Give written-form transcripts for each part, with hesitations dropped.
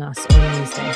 us on Wednesday.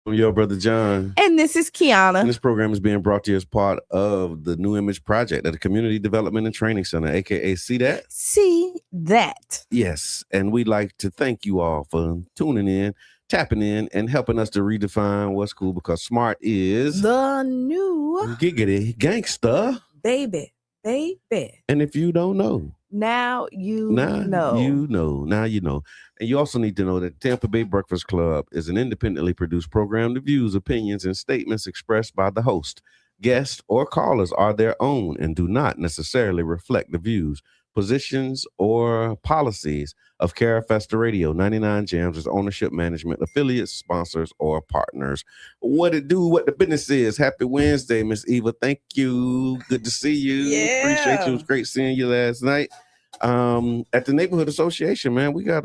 I'm your brother John. And this is Qiana. And this program is being brought to you as part of the New Image Project at the Community Development and Training Center, aka See That? See That. Yes. And we'd like to thank you all for tuning in, tapping in, and helping us to redefine what's cool, because smart is the new giggity gangsta. Baby. And if you don't know, now you know. Now you know. And you also need to know that Tampa Bay Breakfast Club is an independently produced program. The views, opinions, and statements expressed by the host, guests, or callers are their own and do not necessarily reflect the views, positions, or policies of Carafesta Radio, 99 Jams, its ownership, management, affiliates, sponsors, or partners. What it do, what the business is. Happy Wednesday, Miss Eva. Thank you. Good to see you. Yeah. Appreciate you. It was great seeing you last night. At the Neighborhood Association, man, we got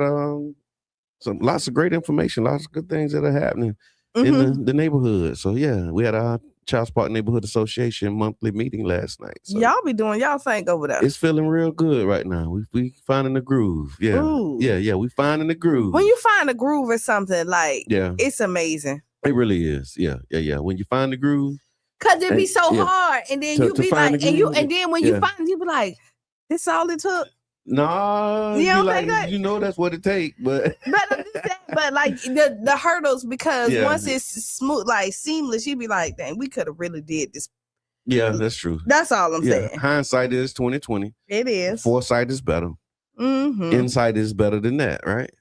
lots of great information, lots of good things that are happening in the neighborhood. So yeah, we had our Child Support Neighborhood Association monthly meeting last night. So y'all be doing y'all thing over there. It's feeling real good right now. We finding the groove. Yeah. Ooh. Yeah. We finding the groove. When you find a groove or something, like, yeah, it's amazing. It really is. Yeah. When you find the groove. Cause it be so hard. And then you be like, and then when you find it, you be like, this all it took. No, you don't like, think that? You know that's what it takes, but like the hurdles, because once it's smooth, like seamless, you be like, dang, we could have really did this Yeah, that's true. That's all I'm saying. Hindsight is 20/20. It is. Foresight is better. Insight is better than that, right?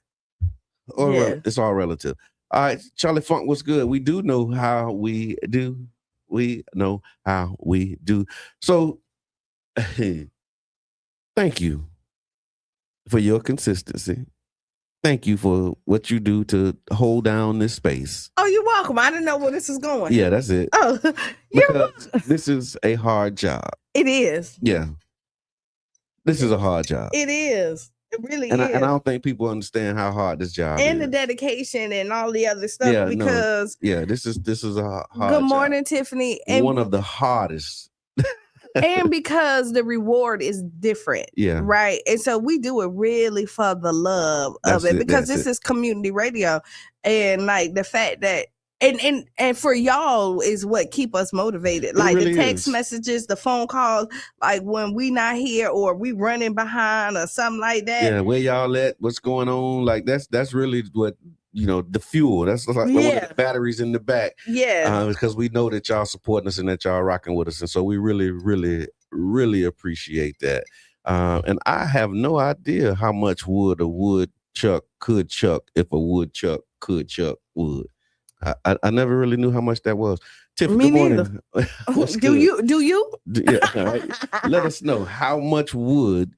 Or it's all relative. All right, Charlie Funk, what's good? We do know how we do. We know how we do. So, thank you for your consistency. Thank you for what you do to hold down this space. Oh, you're welcome. I didn't know where this was going. Yeah, that's it. Oh, you're welcome. This is a hard job. It is. Yeah. This is a hard job. It is. It really is. I don't think people understand how hard this job and is. the dedication and all the other stuff because this is a hard Good morning, job. Tiffany. And one of the hardest. And because the reward is different. Yeah. Right. And so we do it really for the love of it because this is community radio. And like the fact that and for y'all is what keep us motivated. Like really the text messages, the phone calls, like when we not here or we running behind or something like that. Yeah, where y'all at? What's going on? Like that's really what the fuel. That's like one of the batteries in the back. Yeah. Because we know that y'all supporting us and that y'all rocking with us. And so we really, really, really appreciate that. And I have no idea how much wood a woodchuck could chuck if a woodchuck could chuck wood. I never really knew how much that was. Tiff, Me good morning. Do you? Yeah. Right. Let us know how much wood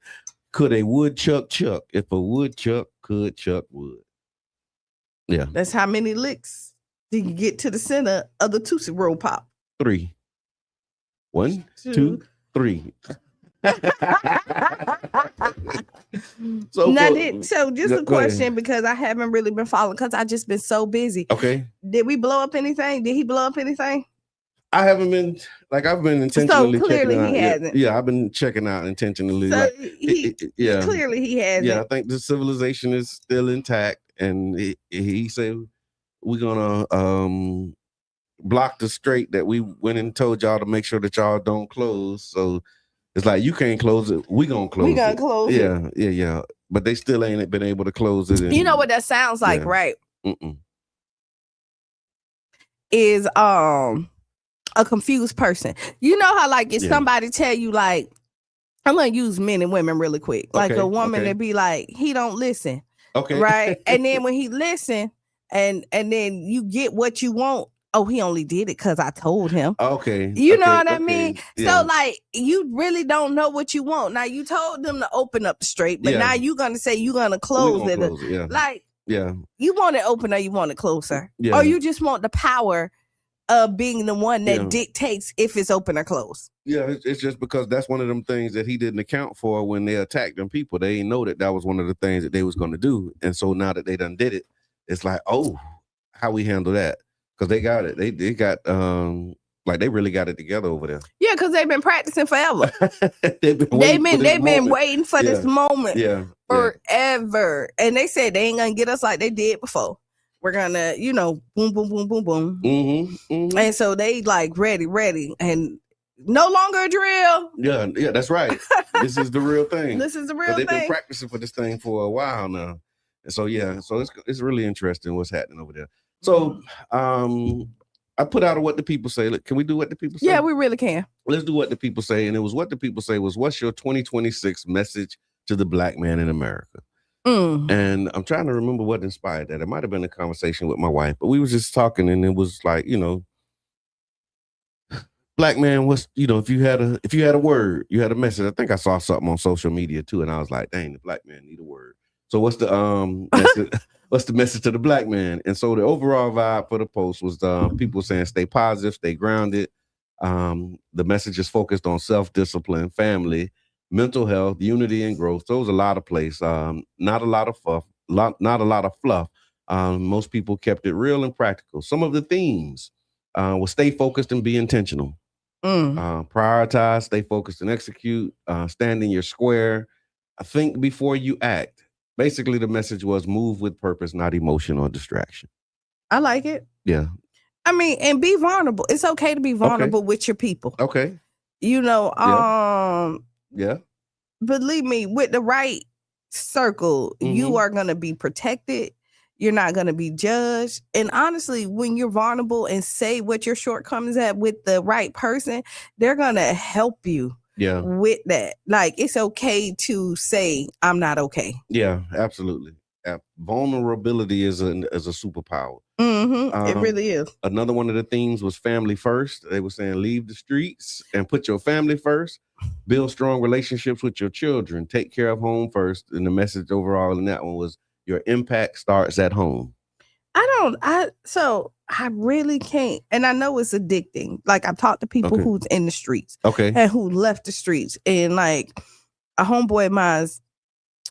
could a woodchuck chuck if a woodchuck could chuck wood. Yeah. That's how many licks did you get to the center of the Tootsie Roll Pop? 3. 1, 2, 3. So just a question because I haven't really been following because I just been so busy. Okay. Did we blow up anything? Did he blow up anything? I haven't been I've been intentionally clearly checking out. He hasn't. Yeah, I've been checking out intentionally. So clearly he hasn't. Yeah, I think the civilization is still intact, and he said we're gonna block the strait that we went and told y'all to make sure that y'all don't close. So it's like you can't close it. We gonna close it. We gonna close it. Yeah. But they still ain't been able to close it. You know what that sounds like, right? Is a confused person. You know how like if somebody tell you like, I'm gonna use men and women really quick. Like a woman that be like, he don't listen. Okay. Right. And then when he listen and then you get what you want. Oh, he only did it because I told him. Okay. You know what I mean? Yeah. So like you really don't know what you want. Now you told them to open up the straight, but now you're gonna say you're gonna close it. Like you want it open or you want it closer. Yeah. Or you just want the power of being the one that dictates if it's open or closed. Yeah, it's just because that's one of them things that he didn't account for when they attacked them people. They didn't know that was one of the things that they was going to do. And so now that they done did it, it's like, oh, how we handle that? Because they got it. They got like they really got it together over there. Yeah, because they've been practicing forever. they've been waiting for this moment forever. And they said they ain't gonna get us like they did before. We're gonna, boom, boom, boom, boom, boom. And so they like ready, and no longer a drill. Yeah, that's right. This is the real thing. This is the real thing. They've been practicing for this thing for a while now, and so it's really interesting what's happening over there. So, I put out a what the people say. Look, can we do what the people say? Yeah, we really can. Let's do what the people say, and it was what the people say was, what's your 2026 message to the Black man in America? And I'm trying to remember what inspired that. It might have been a conversation with my wife, but we was just talking, and it was like, Black man, what's if you had a word, you had a message. I think I saw something on social media too, and I was like, dang, the Black man need a word. So what's the message, what's the message to the Black man? And so the overall vibe for the post was people saying stay positive, stay grounded. The message is focused on self-discipline, family, mental health, unity, and growth. So it was a lot of place. Not a lot of fluff. Not a lot of fluff. Most people kept it real and practical. Some of the themes were stay focused and be intentional. Prioritize, stay focused and execute. Stand in your square. Think before you act. Basically, the message was move with purpose, not emotion or distraction. I like it. Yeah. I mean, and be vulnerable. It's okay to be vulnerable with your people. Okay. Yeah. Believe me, with the right circle, Mm-hmm. you are going to be protected. You're not going to be judged. And honestly, when you're vulnerable and say what your shortcomings at with the right person, they're going to help you with that. Like, it's okay to say, I'm not okay. Yeah, absolutely. Vulnerability is a superpower. It really is. Another one of the themes was family first. They were saying leave the streets and put your family first. Build strong relationships with your children. Take care of home first. And the message overall in that one was your impact starts at home. So I really can't. And I know it's addicting. Like, I've talked to people who's in the streets. And who left the streets. And like a homeboy of mine's,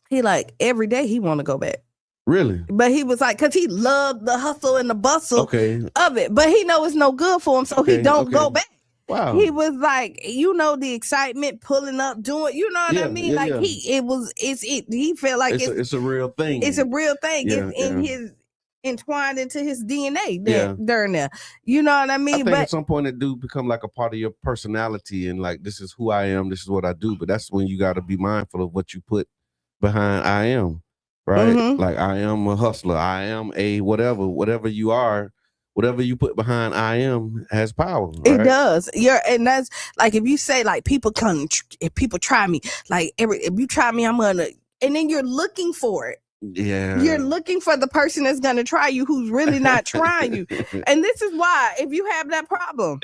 he like every day he want to go back. Really? But he was like, because he loved the hustle and the bustle of it. But he know it's no good for him, so he don't go back. Wow. He was like, the excitement, pulling up, doing, you know what I mean? Like he felt like it's a real thing. It's a real thing. It's in his entwined into his DNA during there. You know what I mean? I think at some point it do become like a part of your personality, and like, this is who I am, this is what I do. But that's when you got to be mindful of what you put behind I am. Right? Like, I am a hustler. I am a whatever you are, whatever you put behind I am has power. Right? It does. And that's like, if you say like, if people try me, like if you try me, I'm gonna, and then you're looking for it. Yeah. You're looking for the person that's gonna try you who's really not trying you. And this is why, if you have that problem,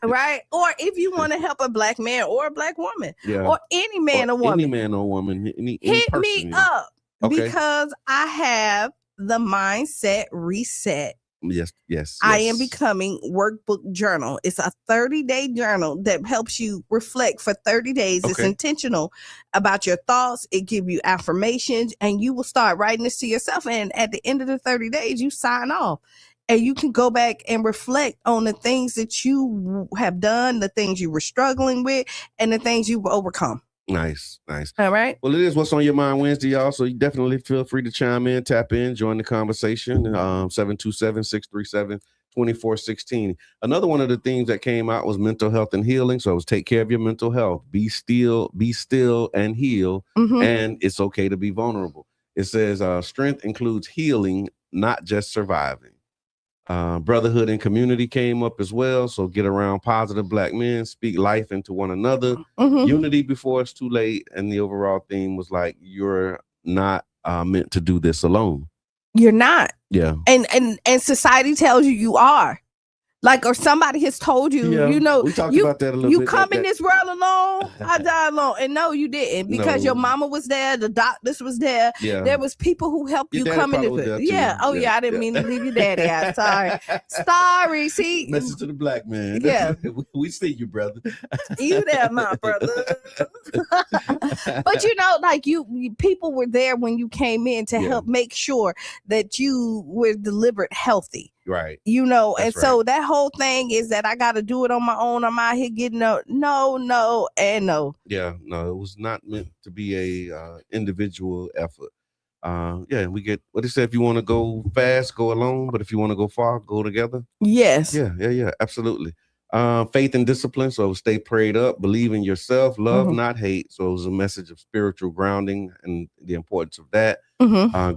right? Or if you want to help a black man or a black woman, or any man or woman. Any man or woman. Any hit person, me up. Because I have the mindset reset. Yes. I am becoming workbook journal. It's a 30-day journal that helps you reflect for 30 days. It's intentional about your thoughts. It gives you affirmations, and you will start writing this to yourself. And at the end of the 30 days, you sign off. And you can go back and reflect on the things that you have done, the things you were struggling with, and the things you've overcome. Nice. All right. Well, it is What's on Your Mind Wednesday, y'all. So you definitely feel free to chime in, tap in, join the conversation. 727-637-2416. Another one of the themes that came out was mental health and healing. So it was take care of your mental health. Be still and heal. And it's okay to be vulnerable. It says strength includes healing, not just surviving. Brotherhood and community came up as well. So get around positive black men, speak life into one another, unity before it's too late. And the overall theme was like, you're not meant to do this alone. You're not. Yeah. And society tells you are. Like, or somebody has told you, we talked about that a little bit. You come in this world alone, I die alone. And no, you didn't, because your mama was there, the doctors was there. Yeah. There was people who helped you come in this. Yeah. Oh yeah, I didn't mean to leave your daddy out. Sorry. See, message to the black man. Yeah. We see you, brother. You there, my brother. But like people were there when you came in to help make sure that you were delivered healthy. Right. So that whole thing is that I got to do it on my own. I'm out here getting no. Yeah, no, it was not meant to be a individual effort. We get what they say. If you want to go fast, go alone. But if you want to go far, go together. Yes. Yeah, absolutely. Faith and discipline. So stay prayed up, believe in yourself, love, not hate. So it was a message of spiritual grounding and the importance of that.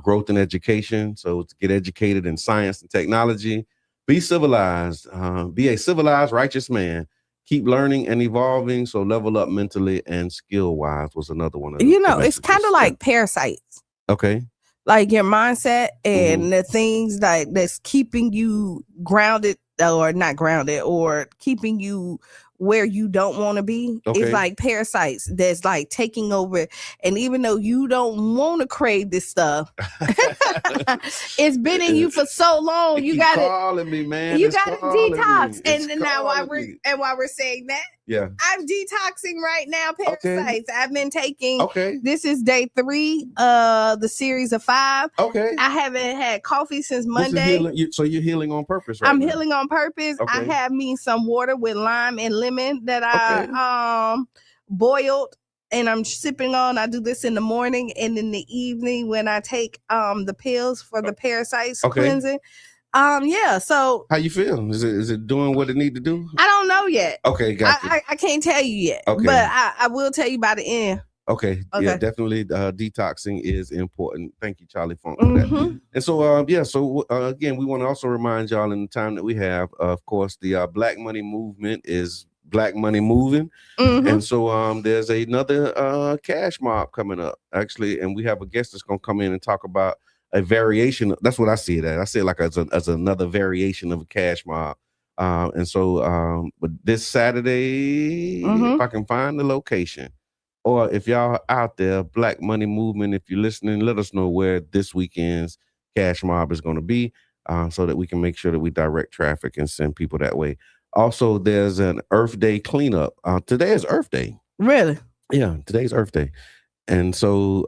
Growth and education. So to get educated in science and technology. Be civilized. Be a civilized, righteous man. Keep learning and evolving. So level up mentally and skill wise was another one of them. It's kind of like parasites. Okay. Like your mindset and the things that's keeping you grounded or not grounded or keeping you where you don't want to be. It's like parasites that's like taking over. And even though you don't want to crave this stuff, it's been in you for so long. You got calling me, man. You got to detox. And now while we're saying that, I'm detoxing right now. Parasites. I've been taking. This is day 3 of the series of 5. I haven't had coffee since Monday. So you're healing on purpose, right? I'm healing on purpose. I have me some water with lime and lemon that I boiled, and I'm sipping on. I do this in the morning and in the evening when I take the pills for the parasites cleansing. So how you feel? Is it doing what it need to do? I don't know yet. Okay, gotcha. I can't tell you yet. But I will tell you by the end. Okay. Yeah, definitely. Detoxing is important. Thank you, Charlie Funk, for that. And so, again, we want to also remind y'all in the time that we have, of course, the Black Money Movement is Black Money Moving. And so there's another cash mob coming up, actually, and we have a guest that's going to come in and talk about a variation. That's what I see it as. I see it like as another variation of a cash mob. And so but this Saturday, if I can find the location, or if y'all out there, Black Money Movement, if you're listening, let us know where this weekend's cash mob is going to be, so that we can make sure that we direct traffic and send people that way. Also, there's an Earth Day cleanup. Today is Earth Day. Really? Yeah, today's Earth Day. And so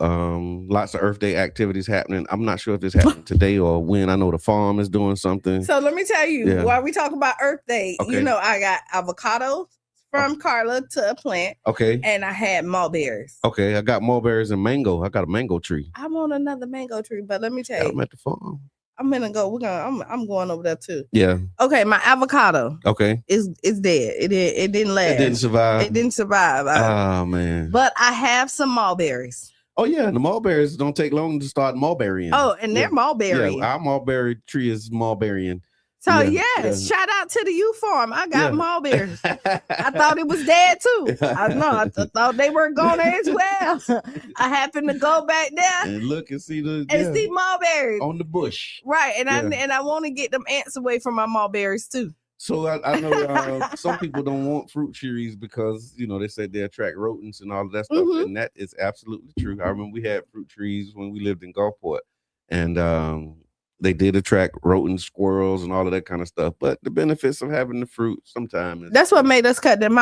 lots of Earth Day activities happening. I'm not sure if it's happening today or when. I know the farm is doing something. So let me tell you, while we talk about Earth Day, you know, I got avocados from Carla to a plant. Okay. And I had mulberries. Okay, I got mulberries and mango. I got a mango tree. I want another mango tree, but let me tell you. I'm at the farm. I'm gonna go. I'm going over there too. Yeah. Okay, my avocado. Okay. Is dead. It didn't last. It didn't survive. It didn't survive. Oh man. But I have some mulberries. Oh yeah, the mulberries don't take long to start mulberrying. Oh, and they're mulberry. Yeah, our mulberry tree is mulberrying. So yes, shout out to the U Farm. I got mulberries. I thought it was dead too. I know. I thought they were gone as well. I happened to go back there and look and see see mulberries on the bush. Right, and I want to get them ants away from my mulberries too. So I know some people don't want fruit trees because they said they attract rodents and all of that stuff, and that is absolutely true. I remember we had fruit trees when we lived in Gulfport, and they did attract rodents, squirrels, and all of that kind of stuff. But the benefits of having the fruit sometimes. That's what made us cut them.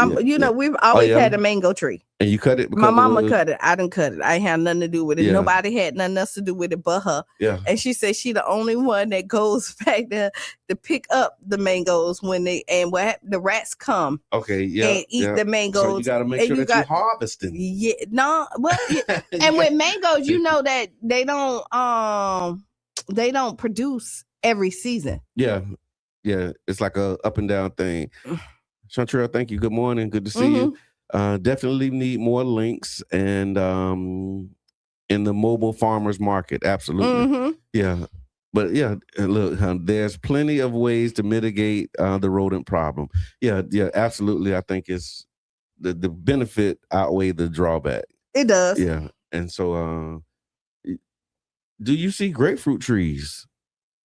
We've always had a mango tree. And you cut it? My mama cut it. I didn't cut it. I ain't had nothing to do with it. Nobody had nothing else to do with it but her. Yeah. And she said she the only one that goes back there to pick up the mangoes when the rats come. Okay, yeah. And eat the mangoes. So you got to make sure that you're harvesting. Yeah. No. Well, and with mangoes, you know that they don't produce every season. Yeah. It's like a up and down thing. Chantrell, thank you. Good morning. Good to see you. Definitely need more links and in the mobile farmers market. Absolutely. Yeah. But look, there's plenty of ways to mitigate the rodent problem. Yeah, absolutely. I think it's the benefit outweigh the drawback. It does. Yeah. And so do you see grapefruit trees?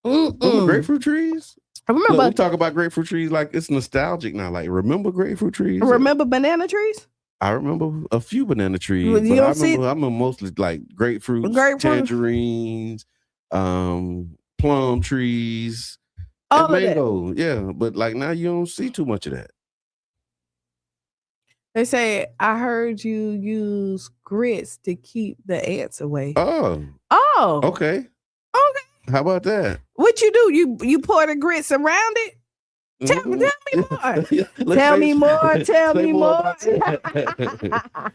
Remember grapefruit trees? I remember. Look, we talk about grapefruit trees like it's nostalgic now. Like, remember grapefruit trees? Remember banana trees? I remember a few banana trees. But I remember mostly like grapefruit, tangerines, plum trees, and mango. Yeah, but like now you don't see too much of that. They say, I heard you use grits to keep the ants away. Oh. Okay. How about that? What you do? You pour the grits around it? Tell me more. Tell me more. All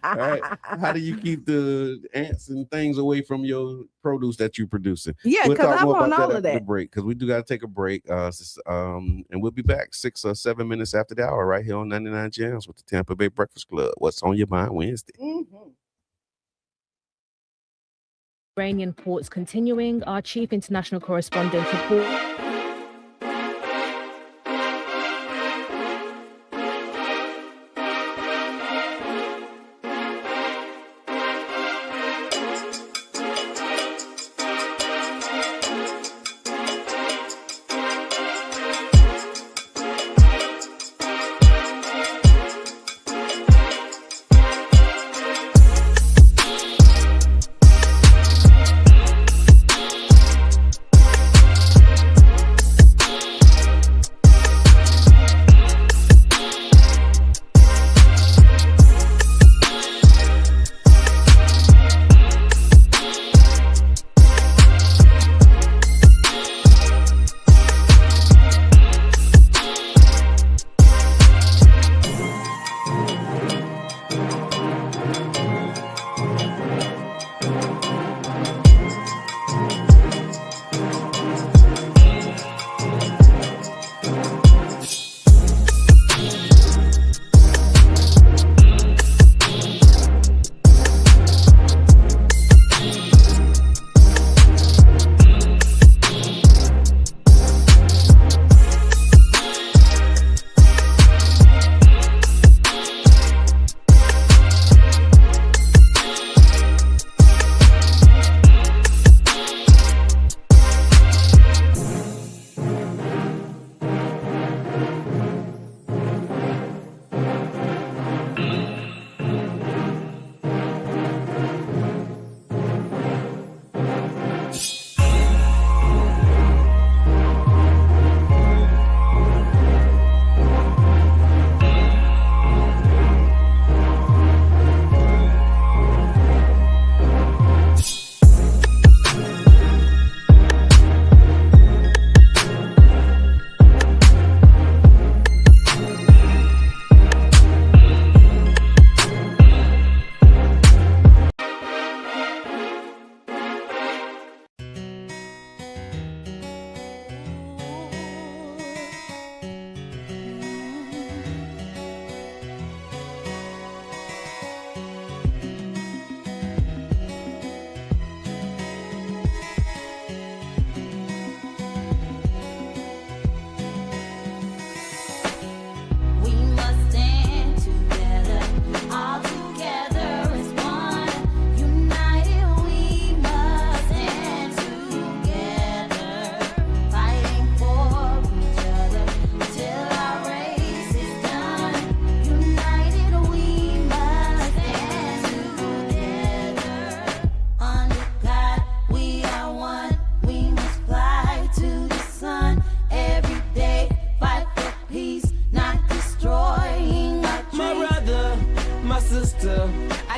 right. How do you keep the ants and things away from your produce that you're producing? Yeah, because I want all of that. The break, because we do got to take a break. And we'll be back 6 or 7 minutes after the hour right here on 99 Jams with the Tampa Bay Breakfast Club. What's on your mind Wednesday? Iranian ports continuing. Our chief international correspondent reports.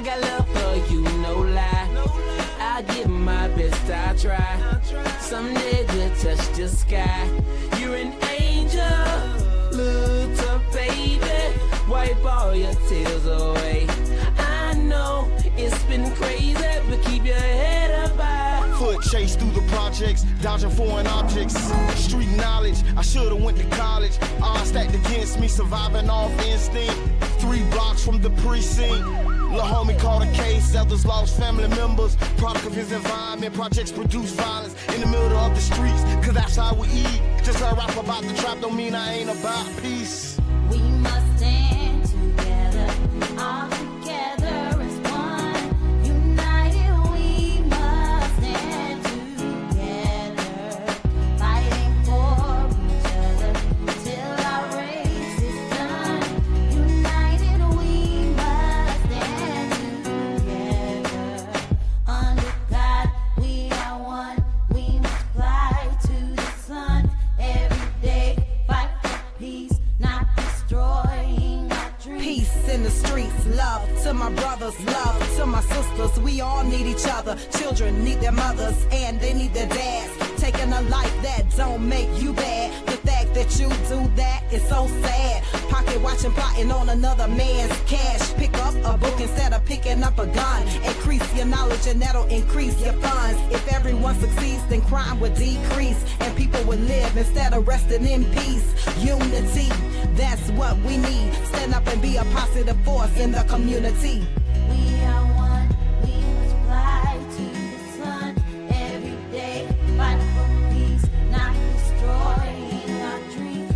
I got love for you, no lie. I give my best, I try. Someday we'll touch the sky. You're an angel, little baby. Wipe all your tears away. I know it's been crazy, but keep your head up high. Foot chase through the projects, dodging foreign objects. Street knowledge, I should've went to college. Odds stacked against me, surviving off instinct. 3 blocks from the precinct. Lil' homie caught a case, others lost family members. Product of his environment, projects produce violence in the middle of the streets, cause that's how we eat. Just a rap about the trap don't mean I ain't about peace. We must stand together, all together as one. United we must stand together, fighting for each other till our race is done. United we must stand together, under God we are one. We must fly to the sun every day, fight for peace, not destroying our dreams. Peace in the streets, love to my brothers, love to my sisters. We all need each other. Children need their mothers and they need their dads. Taking a life that don't make you bad. The fact that you do that is so sad. Pocket watching, plotting on another man's cash. Pick up a book instead of picking up a gun. Increase your knowledge and that'll increase your funds. If everyone succeeds, then crime would decrease and people would live instead of resting in peace. Unity, that's what we need. Stand up and be a positive force in the community. We are one, we must fly to the sun every day, fight for peace, not destroying our dreams.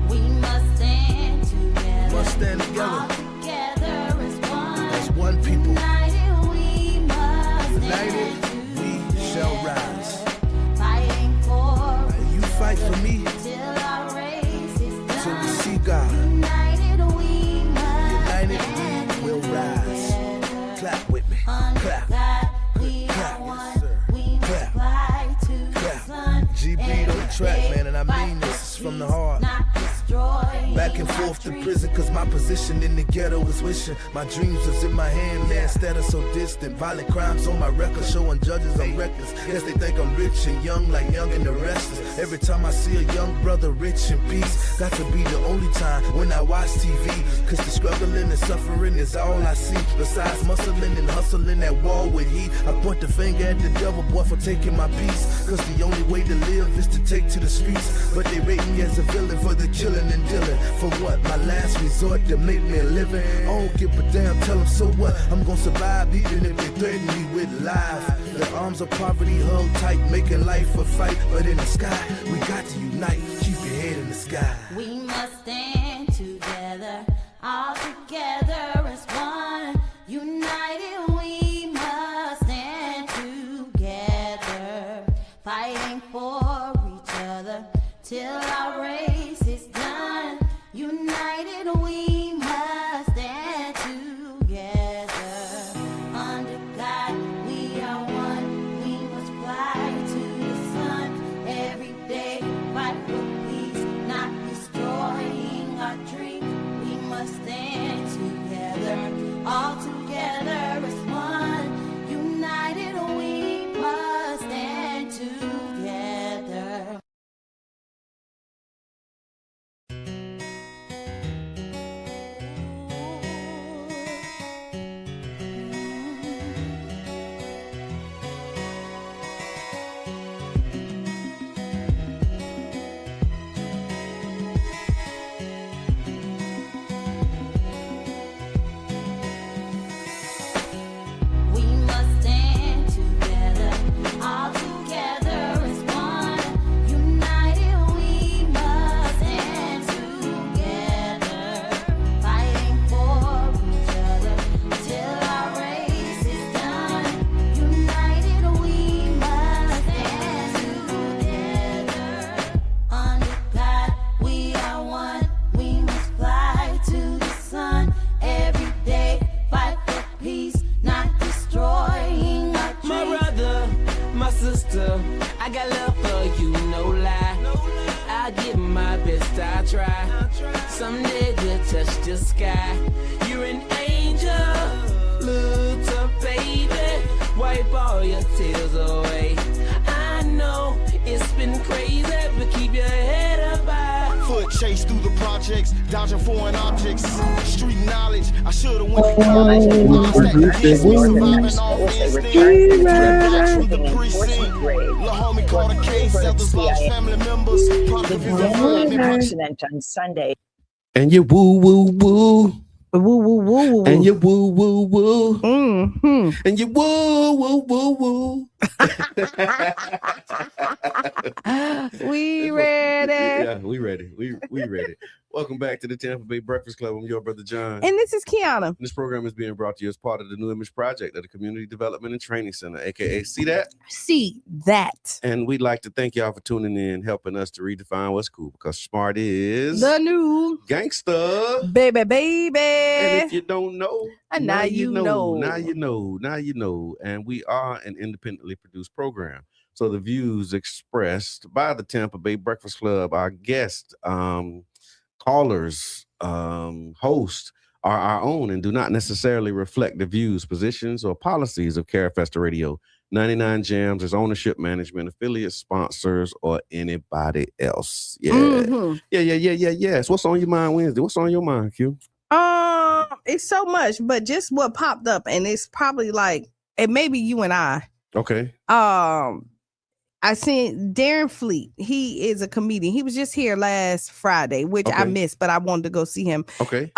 We must stand together, Must stand together. all together as one. As one people. United we must United, stand we shall together, rise. fighting for You fight for me till our race is till we done. see God. United we must United we will rise. Clap with me. Clap. God, we Clap, are yes, one. sir. We must Clap. fly to the Clap. sun. G beat on the track, Every man, and I day, mean this, it's from the fight heart. for peace, not destroying Back and our forth to dreams. prison, cause my position in the ghetto is wishing my dreams was in my hand, man, instead of so distant. Violent crimes on my record, showing judges I'm reckless. Guess they think I'm rich and young, like Young and the Restless. Every time I see a young brother rich in peace, got to be the only time when I watch TV. Cause the struggling and suffering is all I see. Besides muscling and hustling at war with heat, I point the finger at the devil, boy, for taking my peace. Cause the only way to live is to take to the streets. But they rate me as a villain for the killing and dealing. For what? My last resort to make me a living. I don't give a damn, tell them so what? I'm gonna survive even if they threaten me with life. The arms of poverty held tight, making life a fight. But in the sky, we got to unite. Keep your head in the sky. We must stand together, all together as one. United we must stand together, fighting for each other till our race is done. United we must stand together, under God we are one. We must fly to the sun every day, fight for peace, not destroying our dreams. We must stand together, all together as one. United we must stand together. chase through the projects, dodging foreign objects. Street knowledge, I should've went to college. Surviving off instinct. Blocks from the precinct. La homie caught a case, others lost family members. Accident on Sunday. And you woo woo woo. Woo woo woo. And you woo woo woo. Mm-hmm. And you woo woo woo woo. We ready. Yeah, we ready. We ready. Welcome back to the Tampa Bay Breakfast Club. I'm your brother John. And this is Qiana. This program is being brought to you as part of the New Image Project at the Community Development and Training Center, aka See That? See That. And we'd like to thank y'all for tuning in, helping us to redefine what's cool, because smart is the new gangster. Baby. And if you don't know, now you know. Now you know. Now you know. And we are an independently produced program. So the views expressed by the Tampa Bay Breakfast Club, our guest, callers, hosts, are our own and do not necessarily reflect the views, positions, or policies of Carafesta Radio, 99 Jams, its ownership, management, affiliates, sponsors, or anybody else. Yeah. Mm-hmm. Yes. What's on your mind Wednesday? What's on your mind, Q? It's so much, but just what popped up, and it's probably like, it may be you and I. Okay. I seen Darren Fleet. He is a comedian. He was just here last Friday, which I missed, but I wanted to go see him. Okay.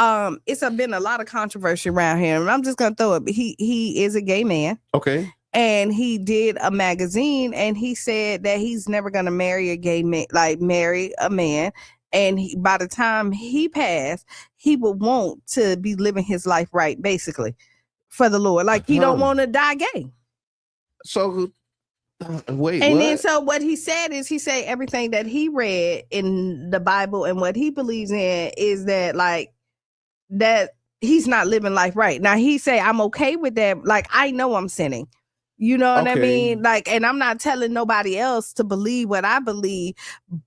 It's been a lot of controversy around him. I'm just gonna throw it. He is a gay man. Okay. And he did a magazine, and he said that he's never gonna marry a gay man, like marry a man. And by the time he passed, he would want to be living his life right, basically, for the Lord. Like he don't want to die gay. So. Wait, and what? then so what he said is he said everything that he read in the Bible and what he believes in is that like that he's not living life right. Now he say I'm okay with that. Like I know I'm sinning. You know what I mean? Like, and I'm not telling nobody else to believe what I believe,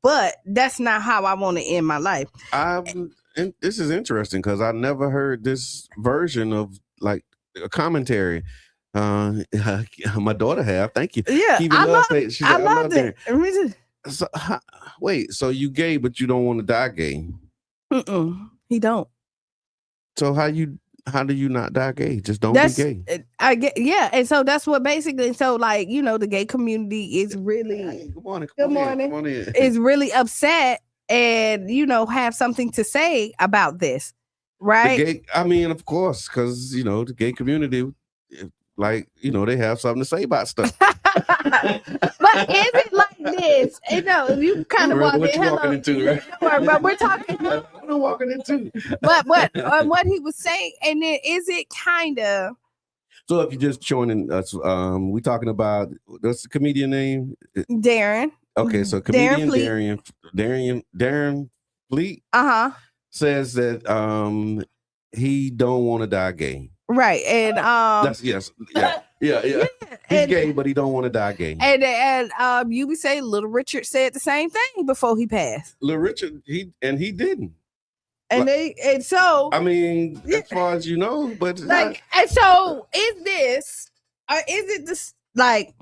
but that's not how I want to end my life. And this is interesting because I never heard this version of like a commentary. My daughter have. Thank you. Yeah, I love it. So, wait, so you gay, but you don't want to die gay? He don't. So how do you not die gay? Just don't be gay. I get, yeah, and so that's what basically. So like the gay community is really Good morning. Is really upset and have something to say about this, right? Of course, because the gay community. Like, they have something to say about stuff. But is it like this? You kind of walking into, right? But we're talking. I'm walking into. But what he was saying, and then is it kind of? So if you're just joining us, we talking about what's the comedian name? Darren. Okay, so comedian Darren Fleet. Says that he don't want to die gay. Right, and He's gay, but he don't want to die gay. And you be saying Little Richard said the same thing before he passed. Little Richard, he didn't. And as far as you know, but like, and so is it this like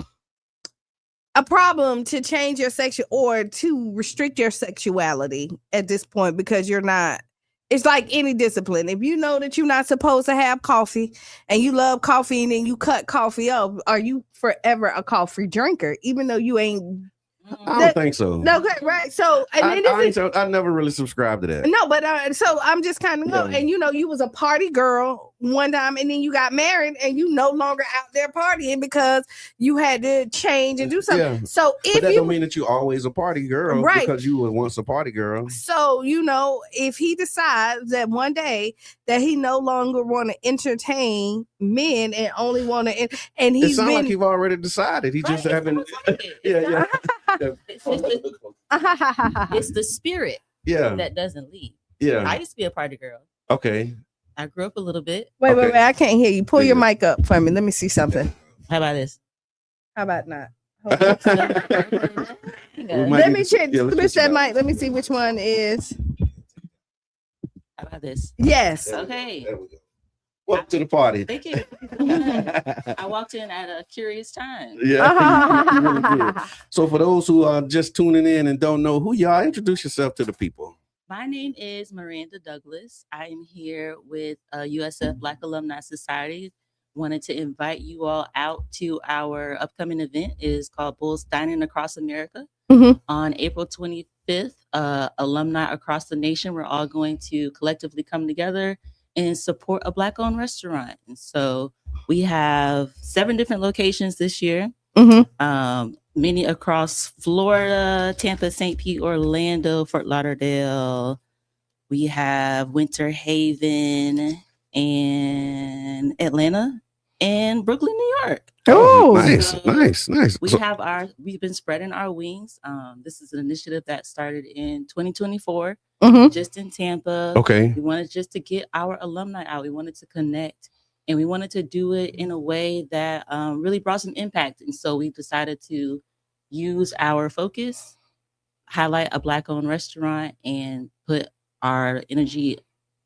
a problem to change your sexual or to restrict your sexuality at this point because you're not? It's like any discipline. If you know that you're not supposed to have coffee and you love coffee and then you cut coffee up, are you forever a coffee drinker, even though you ain't? I don't think so. No, right. So, and I never really subscribed to that. No, but so I'm just kind of and you was a party girl one time, and then you got married, and you no longer out there partying because you had to change and do something. Yeah. So but that don't mean that you always a party girl, right? Because you were once a party girl. So if he decides that one day that he no longer want to entertain men and only want to, and he's it sounds like you've already decided. He just haven't. Yeah. It's the spirit that doesn't leave. Yeah. I used to be a party girl. Okay. I grew up a little bit. Wait, I can't hear you. Pull your mic up for me. Let me see something. How about this? How about not? Let me check. Switch that mic. Let me see which one is. How about this? Yes. Okay. There we go. Welcome to the party. Thank you. I walked in at a curious time. Yeah. Really good. So for those who are just tuning in and don't know who you are, introduce yourself to the people. My name is Miranda Douglas. I am here with USF Black Alumni Society. Wanted to invite you all out to our upcoming event. It is called Bulls Dining Across America. On April 25th. Alumni across the nation, we're all going to collectively come together and support a Black-owned restaurant. And so we have 7 different locations this year. Many across Florida, Tampa, St. Pete, Orlando, Fort Lauderdale. We have Winter Haven and Atlanta and Brooklyn, New York. Oh, nice. We've been spreading our wings. This is an initiative that started in 2024, just in Tampa. Okay. We wanted just to get our alumni out. We wanted to connect, and we wanted to do it in a way that really brought some impact. And so we decided to use our focus, highlight a Black-owned restaurant, and put our energy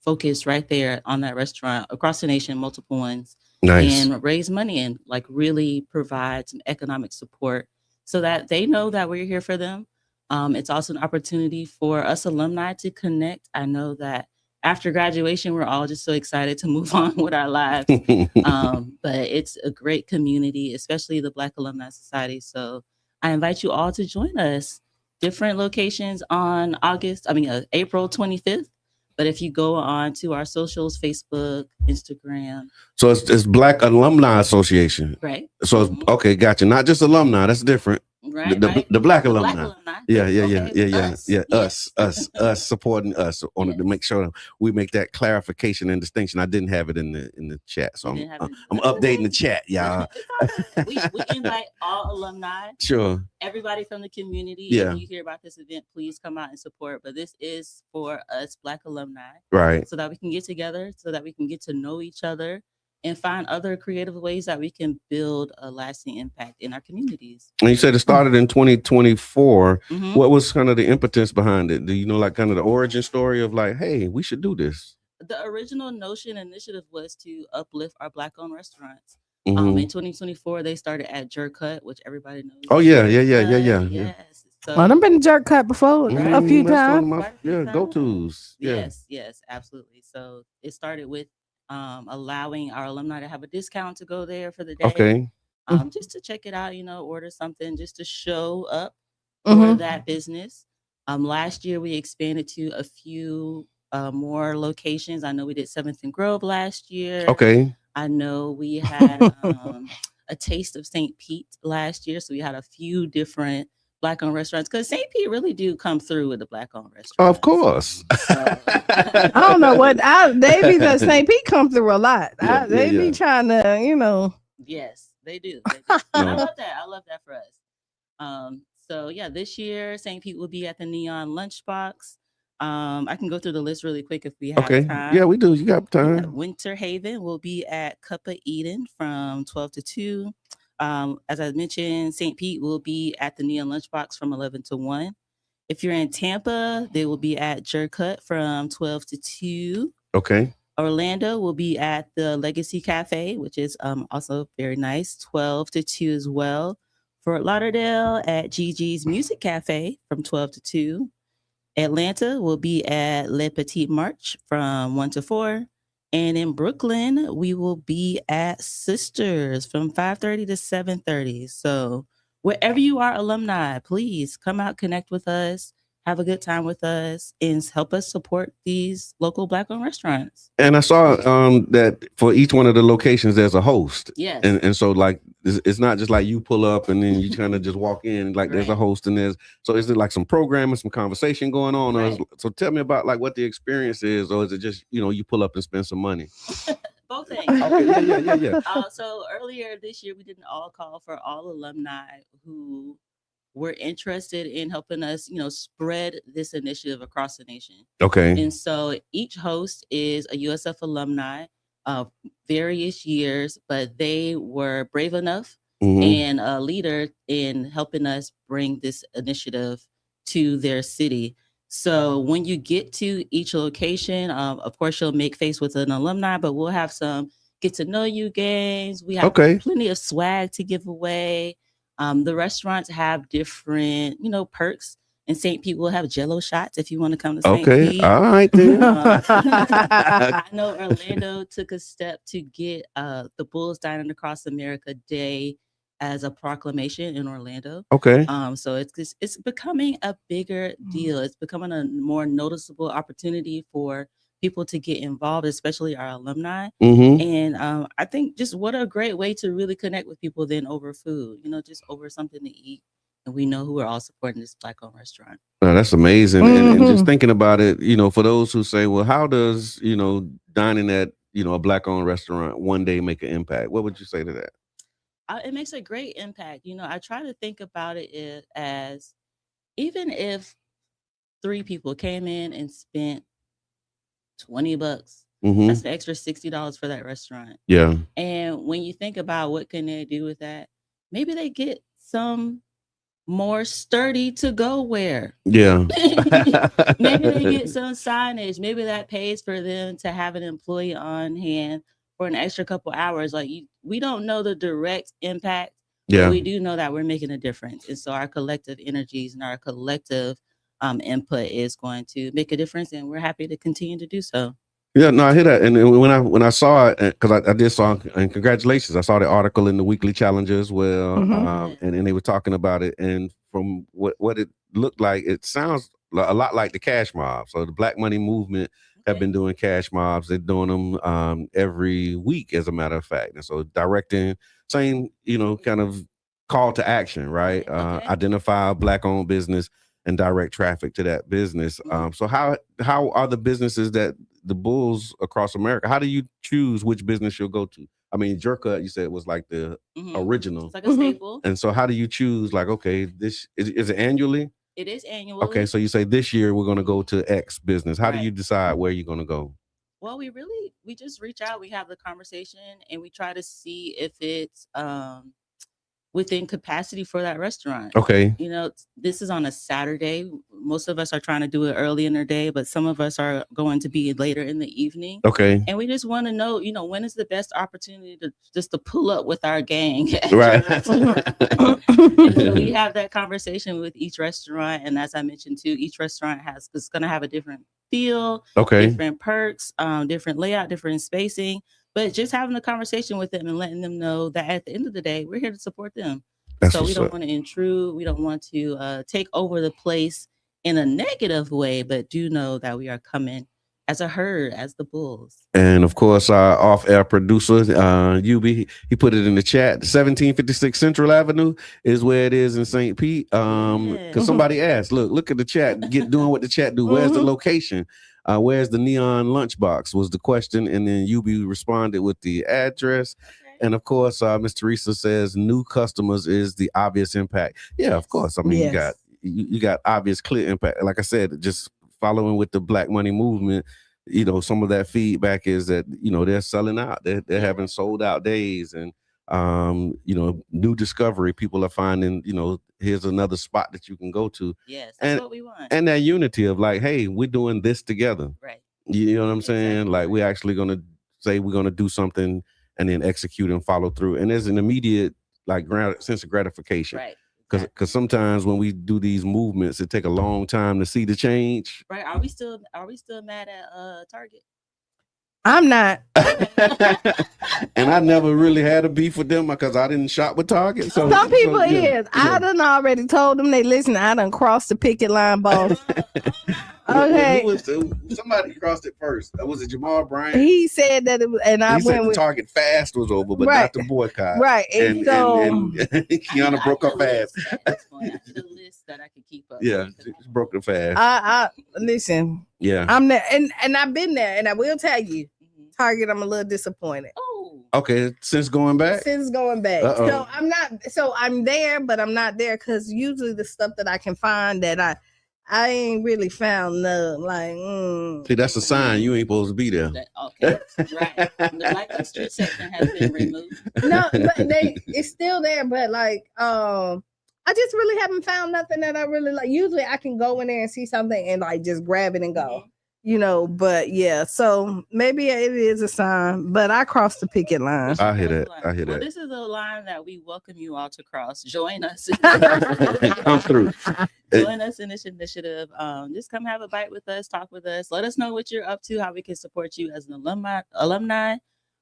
focus right there on that restaurant across the nation, multiple ones. Nice. And raise money and like really provide some economic support so that they know that we're here for them. It's also an opportunity for us alumni to connect. I know that after graduation, we're all just so excited to move on with our lives. But it's a great community, especially the Black Alumni Society. So I invite you all to join us. Different locations on April 25th. But if you go on to our socials, Facebook, Instagram. So it's Black Alumni Association. Right. So it's, okay, gotcha. Not just alumni, that's different. Right. The Black alumni. Yeah. Us supporting us. Wanted to make sure we make that clarification and distinction. I didn't have it in the chat, so I'm updating the chat, y'all. we invite all alumni. Sure. Everybody from the community. Yeah. If you hear about this event, please come out and support. But this is for us Black alumni, right? So that we can get together, so that we can get to know each other, and find other creative ways that we can build a lasting impact in our communities. And you said it started in 2024. What was kind of the impetus behind it? Do you know, like, kind of the origin story of like, hey, we should do this? The original notion initiative was to uplift our Black-owned restaurants. In 2024, they started at Jerk Hut, which everybody knows. Oh yeah. Yes. So, I've been to Jerk Hut before a few times. Go-tos. Yes, absolutely. So it started with allowing our alumni to have a discount to go there for the day. Okay. Just to check it out, order something just to show up for that business. Last year we expanded to a few more locations. I know we did 7th and Grove last year. Okay. I know we had a taste of St. Pete last year. So we had a few different Black-owned restaurants, because St. Pete really do come through with the Black-owned restaurants. Of course. So, I don't know what they be the St. Pete come through a lot. They be trying to, Yes, they do. I love that. I love that for us. So yeah, this year St. Pete will be at the Neon Lunchbox. I can go through the list really quick if we have time. Yeah, we do. You got time. Yeah, Winter Haven will be at Cup of Eden from 12 to 2. As I mentioned, St. Pete will be at the Neon Lunchbox from 11 to 1. If you're in Tampa, they will be at Jerk Hut from 12 to 2. Okay. Orlando will be at the Legacy Cafe, which is also very nice, 12 to 2 as well. Fort Lauderdale at Gigi's Music Cafe from 12 to 2. Atlanta will be at Le Petit March from 1 to 4. And in Brooklyn, we will be at Sisters from 5:30 to 7:30. So wherever you are alumni, please come out, connect with us, have a good time with us, and help us support these local Black-owned restaurants. And I saw that for each one of the locations, there's a host. Yes. And so, like, it's not just like you pull up and then you kind of just walk in. Like, there's a host and so is it like some programming, some conversation going on? Or so tell me about like what the experience is, or is it just, you pull up and spend some money? Both things. Okay, yeah. So earlier this year, we did an all call for all alumni who were interested in helping us, spread this initiative across the nation. Okay. And so each host is a USF alumni of various years, but they were brave enough and a leader in helping us bring this initiative to their city. So when you get to each location, of course, you'll make face with an alumni, but we'll have some get to know you games. We have plenty of swag to give away. The restaurants have different, perks. In St. Pete, we'll have Jello shots if you want to come to St. Okay, Pete. all right then. I know Orlando took a step to get the Bulls Dining Across America Day as a proclamation in Orlando. Okay. So it's becoming a bigger deal. It's becoming a more noticeable opportunity for people to get involved, especially our alumni. Mm-hmm. And I think just what a great way to really connect with people than over food, just over something to eat. And we know who are all supporting this Black-owned restaurant. Oh, that's amazing. And just thinking about it, for those who say, well, how does, dining at, a Black-owned restaurant one day make an impact? What would you say to that? It makes a great impact. I try to think about it as even if 3 people came in and spent $20, that's an extra $60 for that restaurant. Yeah. And when you think about what can they do with that, maybe they get some more sturdy to go wear. Yeah. Maybe they get some signage. Maybe that pays for them to have an employee on hand for an extra couple hours. We don't know the direct impact, but we do know that we're making a difference. And so our collective energies and our collective input is going to make a difference, and we're happy to continue to do so. Yeah, no, I hear that. And when I saw it, because I did saw, and congratulations, I saw the article in the Weekly Challenger as well, and they were talking about it. And from what it looked like, it sounds a lot like the cash mob. So the Black Money Movement have been doing cash mobs. They're doing them every week, as a matter of fact. And so directing, same, kind of call to action, right? Identify a Black-owned business and direct traffic to that business. So how are the businesses that the Bulls across America, how do you choose which business you'll go to? I mean, Jerka, you said was like the original. It's like a staple. And so how do you choose, like, okay, this is it annually? It is annually. Okay, so you say this year we're going to go to X business. How do you decide where you're going to go? Well, we just reach out, we have the conversation, and we try to see if it's within capacity for that restaurant. Okay. This is on a Saturday. Most of us are trying to do it early in the day, but some of us are going to be later in the evening. Okay. And we just want to know, when is the best opportunity to pull up with our gang. Right. So we have that conversation with each restaurant. And as I mentioned too, each restaurant is going to have a different feel, different perks, different layout, different spacing. But just having a conversation with them and letting them know that at the end of the day, we're here to support them. So we don't want to intrude. We don't want to take over the place in a negative way, but do know that we are coming as a herd, as the Bulls. And of course, our off-air producer, UB, he put it in the chat. 1756 Central Avenue is where it is in St. Pete. Because somebody asked, look at the chat, doing what the chat do. Where's the location? Where's the neon lunchbox was the question. And then UB responded with the address. And of course, Ms. Teresa says new customers is the obvious impact. Yeah, of course. I mean, you got obvious, clear impact. Like I said, just following with the Black Money Movement, some of that feedback is that, they're selling out. They're having sold out days, and, new discovery. People are finding, here's another spot that you can go to. Yes, that's what we want. And that unity of like, hey, we're doing this together. Right. You know what I'm saying? Like, we're actually going to say we're going to do something and then execute and follow through. And there's an immediate sense of gratification. Right. Because sometimes when we do these movements, it take a long time to see the change. Right. Are we still mad at Target? I'm not. And I never really had a beef with them because I didn't shop with Target. So some people is. I done already told them they listen. I done crossed the picket line, boss. Okay. Somebody crossed it first. Was it Jamal Bryant? He said that it was, and I went with Target fast was over, but not the boycott. Right. And Qiana broke her fast. The list that I could keep up. Yeah, she broke the fast. I listen. Yeah. I'm there, and I've been there, and I will tell you, Target, I'm a little disappointed. Oh. Okay, since going back. So I'm not. So I'm there, but I'm not there because usually the stuff that I can find that I ain't really found none. See, that's a sign you ain't supposed to be there. Okay, right. The Black Street section has been removed. No, but it's still there. But I just really haven't found nothing that I really like. Usually I can go in there and see something and just grab it and go. you know, but yeah, so maybe it is a sign, but I crossed the picket line. I hear that. I hear Well, that. this is a line that we welcome you all to cross. Join us. Come through. Join us in this initiative. Just come have a bite with us, talk with us. Let us know what you're up to, how we can support you as an alumni,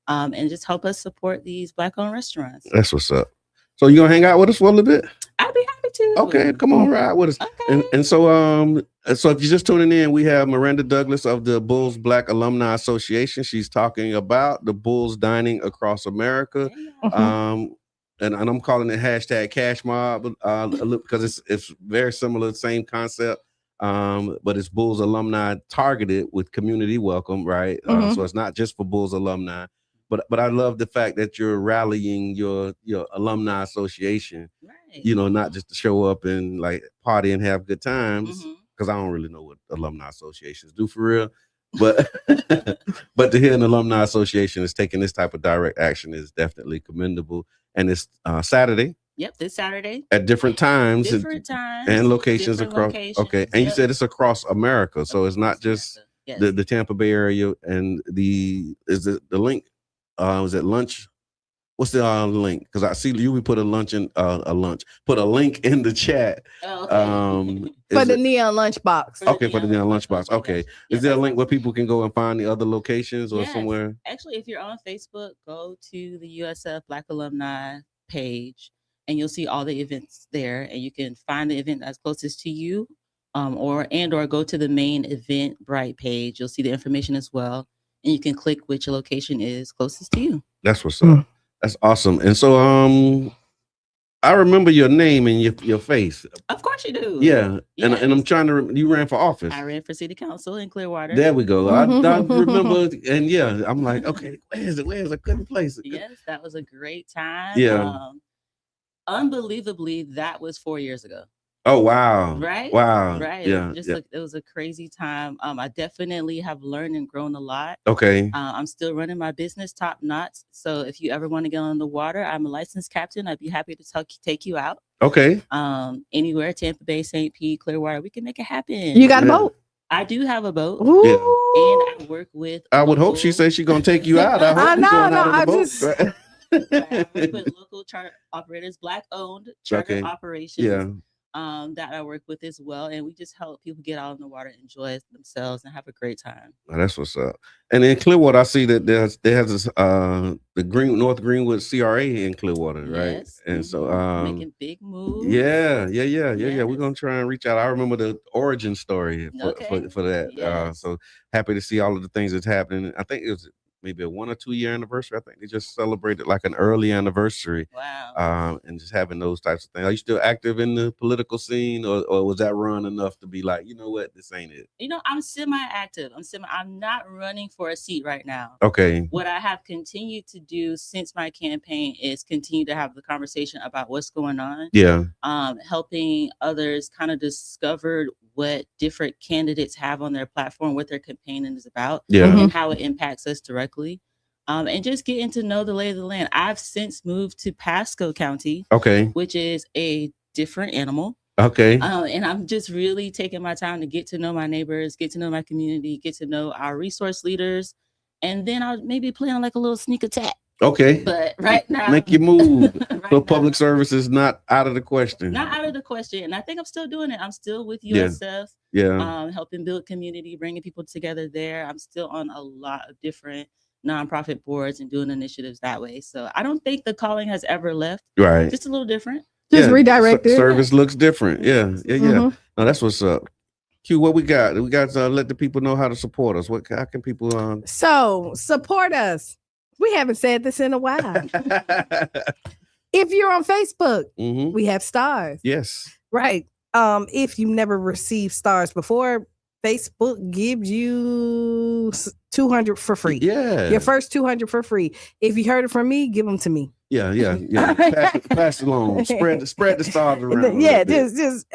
and just help us support these Black-owned restaurants. That's what's up. So you gonna hang out with us for a little bit? I'd be happy to. Okay, come on, ride with us. Okay. And so so if you're just tuning in, we have Miranda Douglas of the Bulls Black Alumni Association. She's talking about the Bulls dining across America. And I'm calling it hashtag Cash Mob because it's very similar, same concept. But it's Bulls alumni targeted with community welcome, right? So it's not just for Bulls alumni. But I love the fact that you're rallying your alumni association, right? You know, not just to show up and like party and have good times, because I don't really know what alumni associations do for real. But but to hear an alumni association is taking this type of direct action is definitely commendable. And it's Saturday. Yep, this Saturday at different times and locations across. Okay, and you said it's across America, so it's not just the Tampa Bay area. And the link? Was it lunch? What's the link? Because I see you. We put a link in the chat. For the neon lunch box. Okay, for the neon lunch box. Okay, is there a link where people can go and find the other locations or somewhere? Actually, if you're on Facebook, go to the USF Black Alumni page, and you'll see all the events there, and you can find the event that's closest to you, or go to the main Eventbrite page. You'll see the information as well. And you can click which location is closest to you. That's what's up. That's awesome. And so I remember your name and your face. Of course you do. Yeah. Yes. And I'm trying to you ran for office. I ran for city council in Clearwater. There we go. I remember, and yeah, I'm like, okay, where's it? Where's a good place? Yes, that was a great time. Yeah. Unbelievably, that was 4 years ago. Oh wow! Right? Wow! Right? Yeah, it was a crazy time. I definitely have learned and grown a lot. Okay. I'm still running my business top notch. So if you ever want to get on the water, I'm a licensed captain. I'd be happy to take you out. Okay. Anywhere, Tampa Bay, St. Pete, Clearwater, we can make it happen. You got a boat? I do have a boat. Ooh. And I work with. I would hope she says she's gonna take you out. We put local charter operators, Black-owned charter operations. Yeah. That I work with as well, and we just help people get out in the water, enjoy themselves, and have a great time. Oh, that's what's up. And in Clearwater, I see that there has this the North Greenwood CRA in Clearwater, right? Yes. And so making big moves. Yeah. We're gonna try and reach out. I remember the origin story for that. Yes. So happy to see all of the things that's happening. I think it was maybe a 1 or 2 year anniversary. I think they just celebrated like an early anniversary. Wow. And just having those types of things. Are you still active in the political scene, or was that run enough to be like, you know what, this ain't it? You know, I'm semi-active. I'm not running for a seat right now. Okay. What I have continued to do since my campaign is continue to have the conversation about what's going on. Yeah. Helping others kind of discover what different candidates have on their platform, what their campaign is about, and how it impacts us directly. And just getting to know the lay of the land. I've since moved to Pasco County, which is a different animal. Okay. And I'm just really taking my time to get to know my neighbors, get to know my community, get to know our resource leaders, and then I'll maybe play on like a little sneak attack. Okay. But right now, make your move. So public service is not out of the question. Not out of the question. And I think I'm still doing it. I'm still with USF. Yeah. Helping build community, bringing people together there. I'm still on a lot of different nonprofit boards and doing initiatives that way. So I don't think the calling has ever left. Right. Just a little different. Just redirected. Service looks different. Yeah. No, that's what's up. Q, what we got? We got to let the people know how to support us. How can people So support us. We haven't said this in a while. If you're on Facebook, we have stars. Yes. Right. If you never received stars before, Facebook gives you 200 for free. Yeah. Your first 200 for free. If you heard it from me, give them to me. Yeah. Pass it along. Spread the stars around. Yeah, just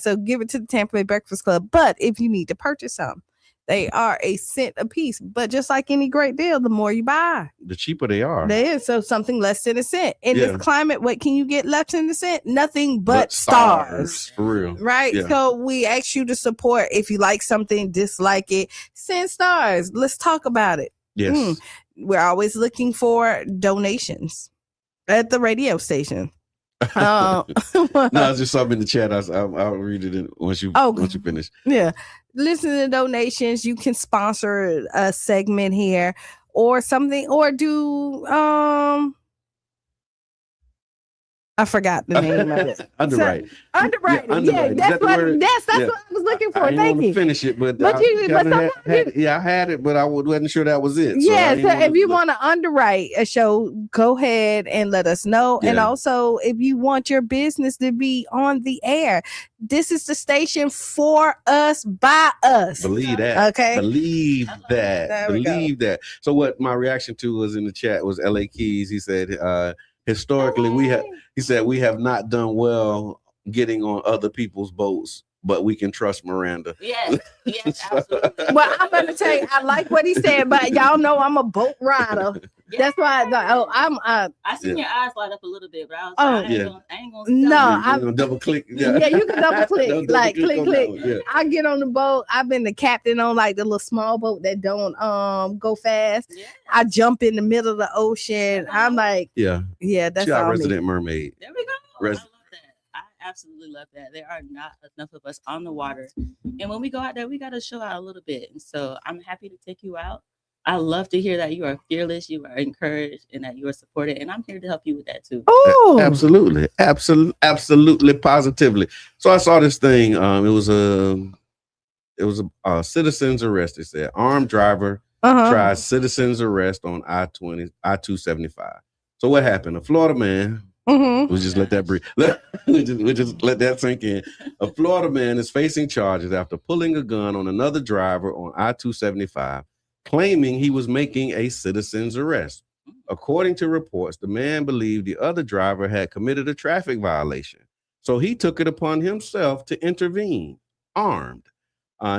so give it to the Tampa Bay Breakfast Club. But if you need to purchase some, They are a cent a piece. But just like any great deal, the more you buy, the cheaper they are. There is. So something less than a cent. In this climate, what can you get less than a cent? Nothing but stars. For real. Right? Yeah. So we ask you to support. If you like something, dislike it, send stars. Let's talk about it. Yes. We're always looking for donations at the radio station. No, it's just something in the chat. I'll read it once you finish. Yeah. Listen to donations. You can sponsor a segment here or something, or do I forgot the name of it. Underwriting. Underwriting. Yeah, that's what I was looking for. Thank you. Finish it, but I had it, but I wasn't sure that was it. Yeah, so if you want to underwrite a show, go ahead and let us know. Yeah. And also, if you want your business to be on the air, this is the station for us, by us. Believe that. Okay. Believe that. Believe that. So what my reaction to was in the chat was LA Keys. He said, historically, we have not done well getting on other people's boats, but we can trust Miranda. Yes, absolutely. Well, I'm gonna tell you, I like what he said, but y'all know I'm a boat rider. That's why I seen your eyes light up a little bit, but I was I ain't gonna no, I'm gonna double click. Yeah, you can double click, like click. Yeah. I get on the boat. I've been the captain on like the little small boat that don't go fast. Yeah. I jump in the middle of the ocean. I'm like, that's she our all resident mermaid. There we go. I love that. I absolutely love that. There are not enough of us on the water, and when we go out there, we got to show out a little bit. And so I'm happy to take you out. I love to hear that you are fearless, you are encouraged, and that you are supported. And I'm here to help you with that too. Oh, absolutely, positively. So I saw this thing. It was a citizen's arrest. It said armed driver tries citizen's arrest on I-275. So what happened? A Florida man. We'll just let that breathe. We'll just let that sink in. A Florida man is facing charges after pulling a gun on another driver on I-275. Claiming he was making a citizen's arrest. According to reports, the man believed the other driver had committed a traffic violation. So he took it upon himself to intervene, armed.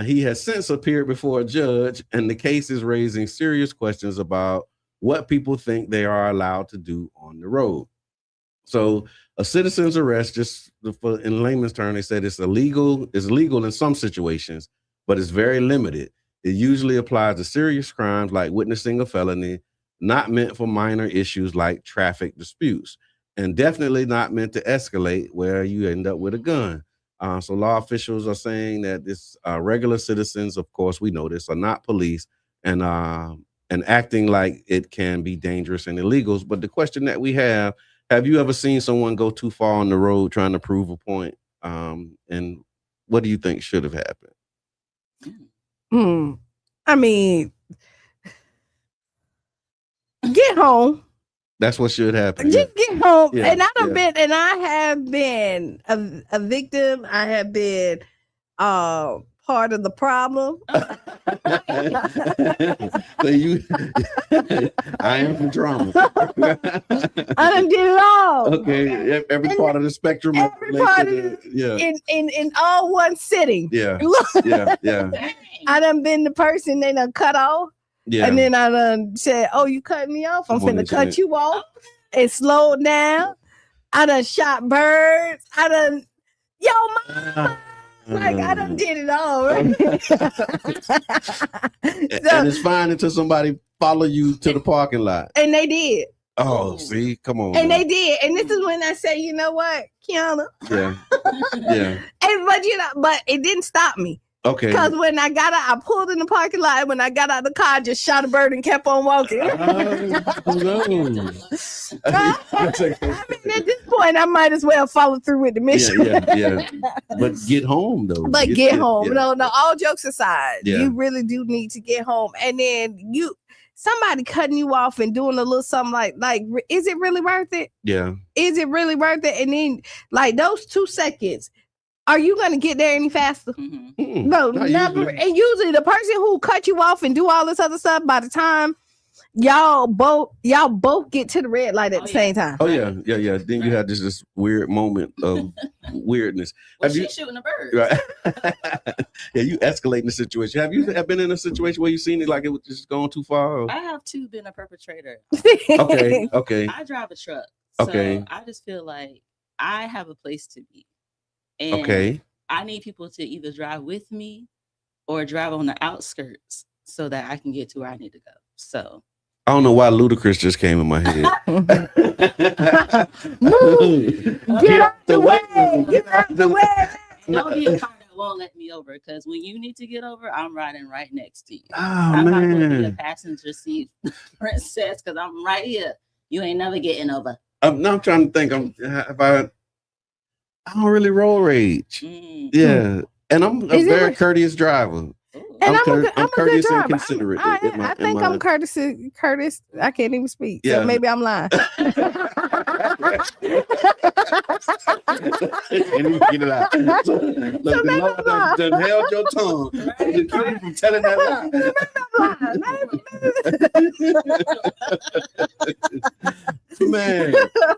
He has since appeared before a judge, and the case is raising serious questions about what people think they are allowed to do on the road. So a citizen's arrest, just in layman's terms, they said it's legal in some situations, but it's very limited. It usually applies to serious crimes like witnessing a felony, not meant for minor issues like traffic disputes, and definitely not meant to escalate where you end up with a gun. So law officials are saying that this regular citizens, of course, we know this, are not police and acting like it can be dangerous and illegal. But the question that we have you ever seen someone go too far on the road trying to prove a point? And what do you think should have happened? I mean, get home. That's what should happen. Just get home. Yeah, and I have been a victim. I have been part of the problem. So I am from drama. I done did it all. Okay, every part of the spectrum. In all one sitting. Yeah. I done been the person they done cut off. Yeah. And then I done said, "Oh, you cut me off. I'm finna cut you off." And slowed down. I done shot birds. I done, like I done did it all. Right? And it's fine until somebody follow you to the parking lot. And they did. Oh, see, come on. And they did. And this is when I say, you know what, Qiana? Yeah. But it didn't stop me. Okay. Because when I got out, I pulled in the parking lot. And when I got out of the car, I just shot a bird and kept on walking. No. I mean, at this point, I might as well follow through with the mission. Yeah. But get home, though. But get home. Yeah. No, all jokes aside, yeah. You really do need to get home. And then somebody cutting you off and doing a little something like, is it really worth it? Yeah. Is it really worth it? And then, like, those 2 seconds, are you going to get there any faster? Mm-hmm. No, never. And usually the person who cut you off and do all this other stuff, by the time y'all both get to the red light at the same time. Oh yeah. Then you had this weird moment of weirdness. Well, she's shooting a bird. Right. Yeah, you escalating the situation. Have you been in a situation where you seen it like it was just going too far? Or? I have too been a perpetrator. Okay. I drive a truck. So I just feel like I have a place to be. And I need people to either drive with me or drive on the outskirts so that I can get to where I need to go. So I don't know why Ludacris just came in my head. Get out the way. Get out the way. Don't be a car that won't let me over, because when you need to get over, I'm riding right next to you. Oh, I'm not going to be a man. passenger seat princess because I'm right here. You ain't never getting over. I'm trying to think. I don't really roll rage. Yeah. And I'm a very courteous driver. And I'm courteous a and good considerate. driver. I think I'm Curtis. I can't even speak. So maybe I'm lying. Can't even get it out. Look, the Lord done held your tongue. It keep you from telling that lie. Man,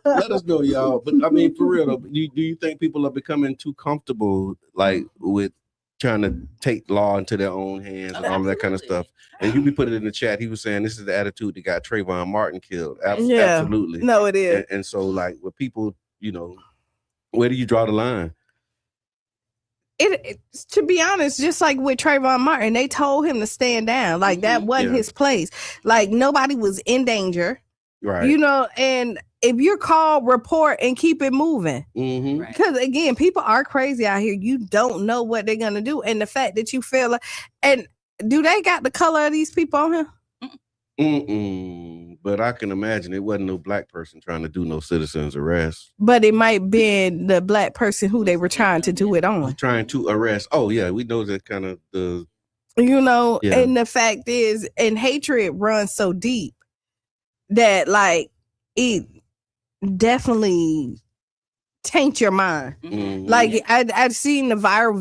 let us know, y'all. But I mean, for real, though, do you think people are becoming too comfortable, like with trying to take law into their own hands and all of that kind of stuff? And you put it in the chat. He was saying this is the attitude that got Trayvon Martin killed. Absolutely. No, it is. And so, like, with people, where do you draw the line? It to be honest, just like with Trayvon Martin, they told him to stand down. Like that wasn't his place. Like nobody was in danger. Right. And if you're called, report and keep it moving. Because again, people are crazy out here. You don't know what they're gonna do. And the fact that you feel like, and do they got the color of these people on here? But I can imagine it wasn't no black person trying to do no citizen's arrest. But it might be the black person who they were trying to do it on. Trying to arrest. Oh yeah, we know that kind of the. And the fact is, and hatred runs so deep that like it definitely taint your mind. Like I've seen the viral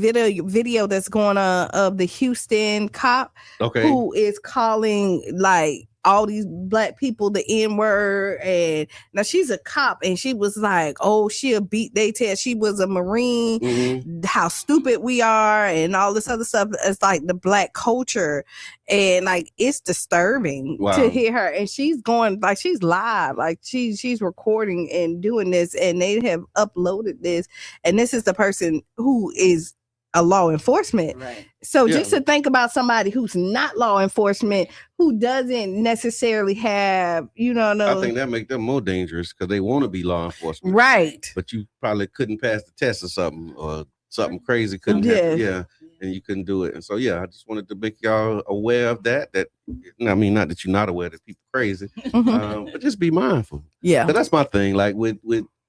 video that's going on of the Houston cop who is calling like all these black people the N-word, and now she's a cop and she was like, oh, she'll beat they tail. She was a Marine, how stupid we are and all this other stuff. It's like the black culture, and like it's disturbing to hear her, and she's going like she's live, like she's recording and doing this, and they have uploaded this, and this is the person who is a law enforcement. So just to think about somebody who's not law enforcement, who doesn't necessarily have, I think that make them more dangerous because they want to be law enforcement. Right. But you probably couldn't pass the test or something, or something crazy couldn't happen. And you couldn't do it. And so, I just wanted to make y'all aware of that. I mean, not that you're not aware that people crazy, but just be mindful. Yeah. But that's my thing. Like with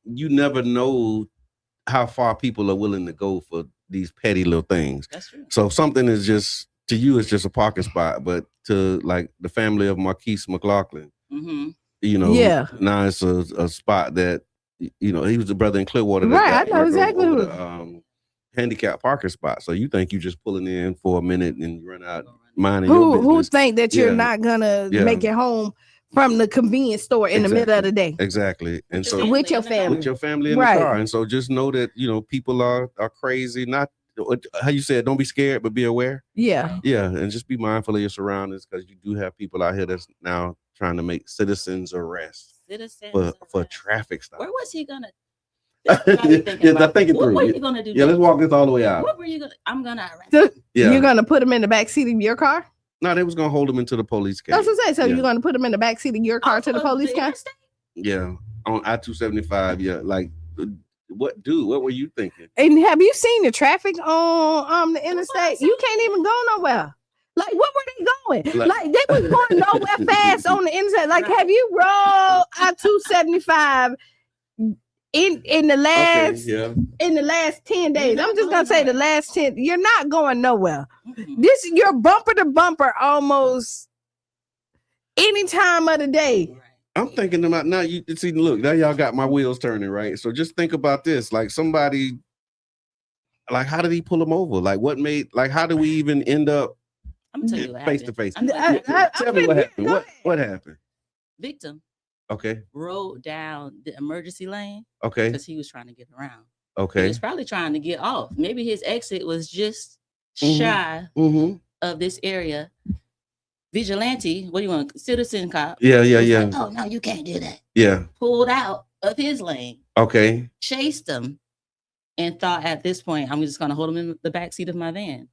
you never know how far people are willing to go for these petty little things. That's true. So something is just, to you, it's just a parking spot, but to like the family of Marquise McLaughlin, now it's a spot that, he was a brother in Clearwater. Right, I know exactly who. Handicap parking spot. So you think you just pulling in for a minute and you run out minding your business. Who think that you're not gonna make it home from the convenience store in the middle of the day? Exactly. And so with your family. With your family in the car. And so just know that, people are crazy. Not how you said, don't be scared, but be aware. Yeah. Yeah. And just be mindful of your surroundings, because you do have people out here that's now trying to make citizens arrest for traffic stops. Where was he gonna I'm thinking through. What are you gonna do? Yeah, let's walk this all the way out. What were you gonna? I'm gonna arrest. You're gonna put him in the back seat of your car? No, they was gonna hold him into the police car. That's what I say. So you're gonna put him in the back seat of your car to the police car? Yeah, on I-275. Yeah, like what were you thinking? And have you seen the traffic on the interstate? You can't even go nowhere. Like, what were they going? Like they was going nowhere fast on the interstate. Like, have you rolled I-275? In the last in the last 10 days, I'm just gonna say the last 10, you're not going nowhere. This you're bumper to bumper almost any time of the day. I'm thinking about now. You see, look, now y'all got my wheels turning, right? So just think about this. Like somebody, like how did he pull him over? Like what made? Like how do we even end up I'm gonna tell you what Face happened. to face. I Tell me what happened. What happened? Victim Okay. rode down the emergency lane Okay. because he was trying to get around. Okay. He was probably trying to get off. Maybe his exit was just shy of this area. Vigilante, what do you want? Citizen cop. Yeah. Like, oh no, you can't do that. Yeah. Pulled out of his lane. Okay. Chased him, and thought at this point, I'm just gonna hold him in the back seat of my van.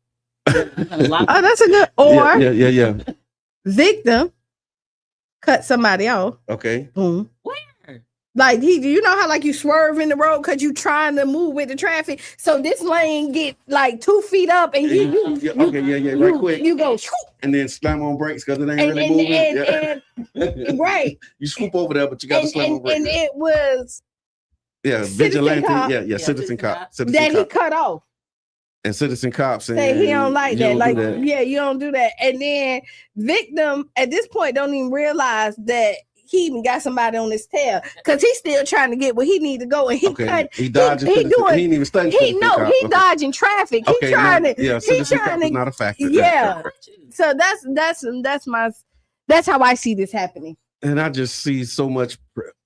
I'm gonna lock him. Oh, that's a good. Or yeah. victim cut somebody off. Okay. Boom. Where? Like you know how like you swerve in the road because you trying to move with the traffic. So this lane get like 2 feet up and right quick. You go and then slam on brakes because it ain't really moving. And right. You swoop over there, but you got to slam on brakes. And it was vigilante. Cop. Citizen cop. He cut off. And citizen cops say he don't like that. Like, that. Yeah, you don't do that. And then victim at this point don't even realize that he even got somebody on his tail because he's still trying to get where he need to go. And he dodging. He ain't even studying. He dodging traffic. He trying to. He trying to. Not a factor. Yeah. So that's how I see this happening. And I just see so much